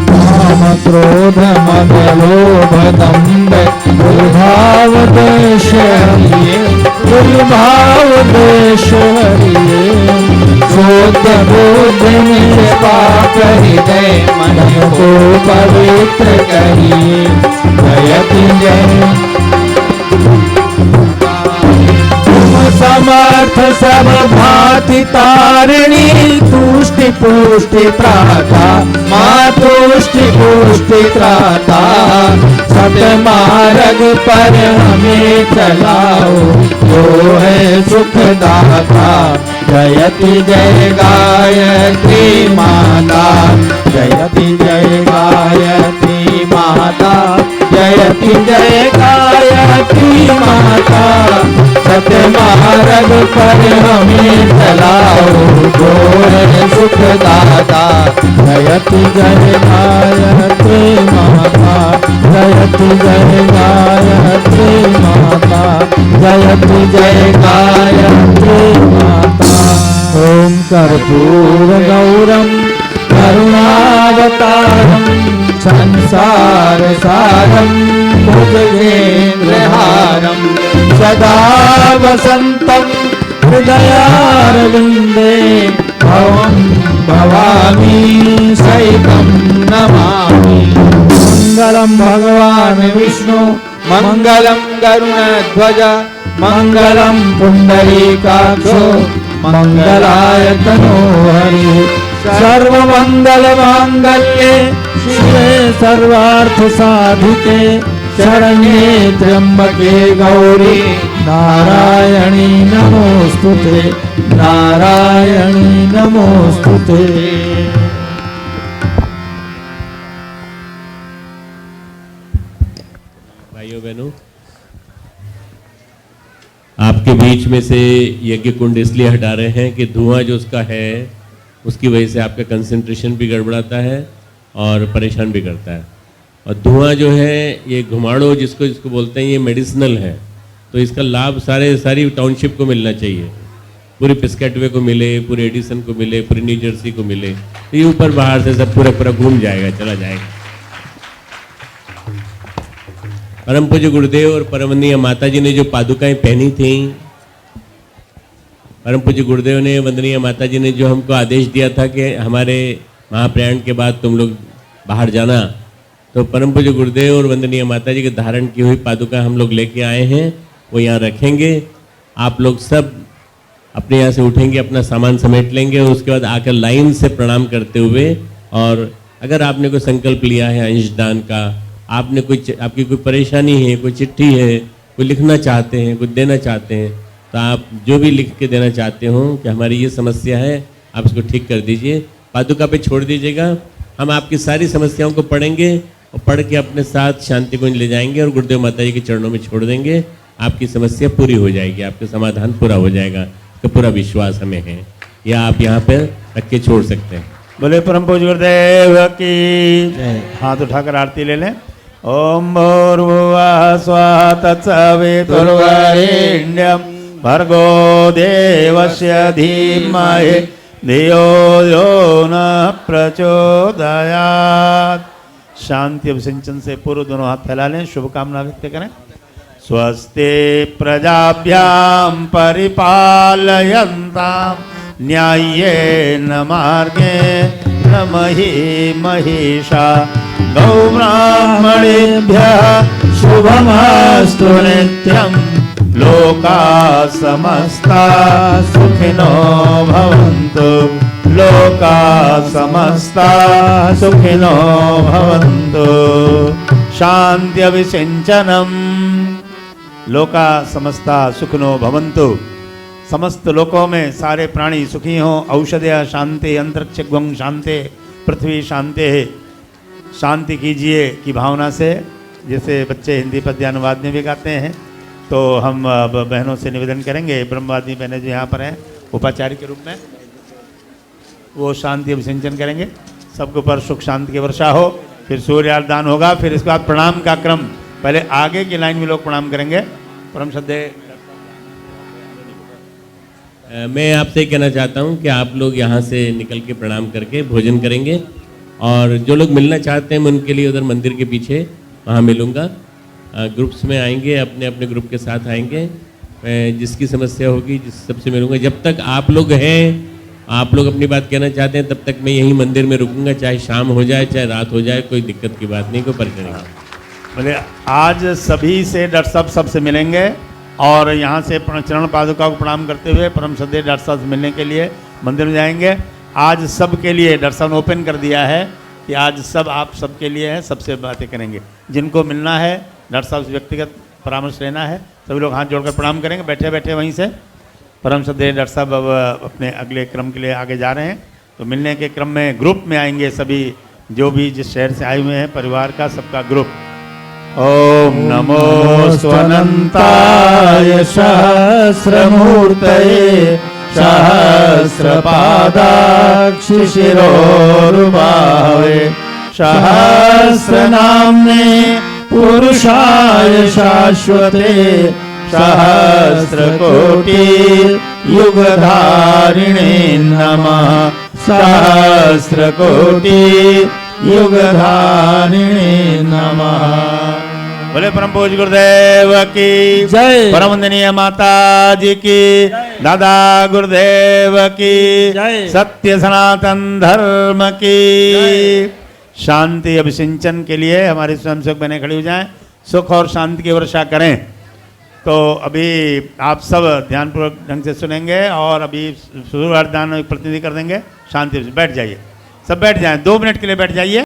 काम क्रोध मद लोभ दंभ दुर्भाव देश हरिये दुर्भाव देश हरिये शुद्ध बुद्धि निष्पाप हृदय मन को पवित्र करिए जयति जय समर्थ सब भांति तारिणी तुष्टि पुष्टि त्राता माँ तुष्टि पुष्टि त्राता सतमार्ग पर हमें चलाओ जो है सुखदाता जयति जय गायत्री माता जयति जय गायत्री माता जयति जय गायत्री माता सतमार्ग पर हमें चलाओ जो है सुखदाता जयति जय गायत्री माता जयति जय गायत्री माता जयति जय गायत्री माता ओम कर्पूर गौरम करुणावतारम संसार सारम भुजगेन्द्रहारम सदा वसंतम हृदयारविंदे भवं भवामी सहितं नमामि मंगलम भगवान विष्णु मंगलम गरुणध्वज मंगलम पुंडरीकाक्षो मंगलाय तनोहरि सर्वमंगल मांगल्ये शिवे सर्वार्थ साधिके शरण्ये त्र्यंबके गौरी नारायणी नमोस्तुते नारायणी नमोस्तुते। भाइयों बहनों, आपके बीच में से यज्ञ कुंड इसलिए हटा रहे हैं कि धुआं जो उसका है उसकी वजह से आपका कंसंट्रेशन भी गड़बड़ाता है और परेशान भी करता है। और धुआं जो है ये घुमाड़ो जिसको बोलते हैं, ये मेडिसिनल है, तो इसका लाभ सारी टाउनशिप को मिलना चाहिए, पूरी पिस्केटवे को मिले, पूरे एडिसन को मिले, पूरी न्यू जर्सी को मिले, तो ये ऊपर बाहर से सब पूरा घूम जाएगा, चला जाएगा। परम पूज्य गुरुदेव और परमवंदनीय माता जी ने जो पादुकाएं पहनी थी, परम पूज्य गुरुदेव ने, वंदनीय माता जी ने जो हमको आदेश दिया था कि हमारे महाप्रयाण के बाद तुम लोग बाहर जाना, तो परम पूज्य गुरुदेव और वंदनीय माता जी के धारण की हुई पादुका हम लोग लेके आए हैं, वो यहाँ रखेंगे। आप लोग सब अपने यहाँ से उठेंगे, अपना सामान समेट लेंगे और उसके बाद आकर लाइन से प्रणाम करते हुए, और अगर आपने कोई संकल्प लिया है अंशदान का, आपने आपकी कोई परेशानी है, कोई चिट्ठी है, कोई लिखना चाहते हैं, कुछ देना चाहते हैं, तो आप जो भी लिख के देना चाहते हो कि हमारी ये समस्या है, आप इसको ठीक कर दीजिए, पादुका पे छोड़ दीजिएगा। हम आपकी सारी समस्याओं को पढ़ेंगे और पढ़ के अपने साथ शांति कुंज ले जाएंगे और गुरुदेव माता जी के चरणों में छोड़ देंगे। आपकी समस्या पूरी हो जाएगी, आपका समाधान पूरा हो जाएगा, इसका पूरा विश्वास हमें है। या आप यहाँ पे रख के छोड़ सकते हैं। बोले परम पूज्य गुरुदेव की। हाथ उठाकर आरती ले लें। ओम भूर्भुवः स्वः तत्सवितुर्वरेण्यं भर्गो देवस्य धीमहि धियो यो न प्रचोदयात्। शांति अभिसिंचन से पूर्व दोनों हाथ फैला लें, शुभकामना व्यक्त करें। स्वस्ति प्रजाभ्यां परिपालयन्तां न्याय्येन मार्गेण मही महिषा गौब्राह्मणेभ्यः शुभमस्तु नित्यं लोका समस्ता सुखिनो भवन्तु लोका समस्ता सुखिनो भवन्तु। शांति अभिसिंचनम लोका समस्ता सुखिनो भवन्तु। समस्त लोकों में सारे प्राणी सुखी हों। औषधय शांति अंतरिक्ष ग्वं शांति पृथ्वी शांति। शांति कीजिए की भावना से, जैसे बच्चे हिंदी पद्यानुवाद में भी गाते हैं, तो हम बहनों से निवेदन करेंगे, ब्रह्मवादी बहनें जो यहाँ पर हैं उपाचार्य के रूप में, वो शांति अभिसिंचन करेंगे। सबके ऊपर सुख शांति की वर्षा हो। फिर सूर्यार्दान होगा, फिर इसके बाद प्रणाम का क्रम, पहले आगे की लाइन में लोग प्रणाम करेंगे। परम श्रद्धेय मैं आपसे कहना चाहता हूं कि आप लोग यहाँ से निकल के प्रणाम करके भोजन करेंगे, और जो लोग मिलना चाहते हैं मैं उनके लिए उधर मंदिर के पीछे वहाँ मिलूँगा। ग्रुप्स में आएंगे, अपने अपने ग्रुप के साथ आएंगे। मैं जिसकी समस्या होगी जिस सबसे मिलूँगा। जब तक आप लोग हैं, आप लोग अपनी बात कहना चाहते हैं, तब तक मैं यहीं मंदिर में रुकूंगा, चाहे शाम हो जाए चाहे रात हो जाए, कोई दिक्कत की बात नहीं, कोई परेशानी नहीं। बोले आज सभी से डॉक्टर साहब सबसे मिलेंगे, और यहाँ से चरण पादुका को प्रणाम करते हुए परम श्रद्धेय डॉक्टर साहब से मिलने के लिए मंदिर में जाएंगे। आज सब के लिए डॉक्टर साहब ने ओपन कर दिया है कि आज सब आप सबके लिए है, सबसे बातें करेंगे। जिनको मिलना है, डॉक्टर साहब से व्यक्तिगत परामर्श लेना है, सभी लोग हाथ जोड़कर प्रणाम करेंगे बैठे बैठे वहीं से। परम श्रद्धेय डॉक्टर साहब अब अपने अगले क्रम के लिए आगे जा रहे हैं, तो मिलने के क्रम में ग्रुप में आएंगे सभी, जो भी जिस शहर से आए हुए हैं परिवार का सबका ग्रुप। ओम नमो स्वनंताय सहस्रमूर्तये सहस्रपादाक्षिशिरोरुबावे सहस्रनाम्ने पुरुषाय शाश्वते सहस्रकोटि युगधारिणे नमः सहस्रकोटि युगधारिणे नमः। बोले परम पूज्य गुरुदेव की जय। परम वंदनीय माता जी की, दादा गुरुदेव की जय। सत्य सनातन धर्म की। शांति अभिसिंचन के लिए हमारे स्वयंसेवक बने खड़ी हो जाएं, सुख और शांति की वर्षा करें। तो अभी आप सब ध्यानपूर्वक ढंग से सुनेंगे, और अभी सूर्यार्दान प्रतिनिधि कर देंगे। शांति से बैठ जाइए, सब बैठ जाएं, 2 मिनट के लिए बैठ जाइए।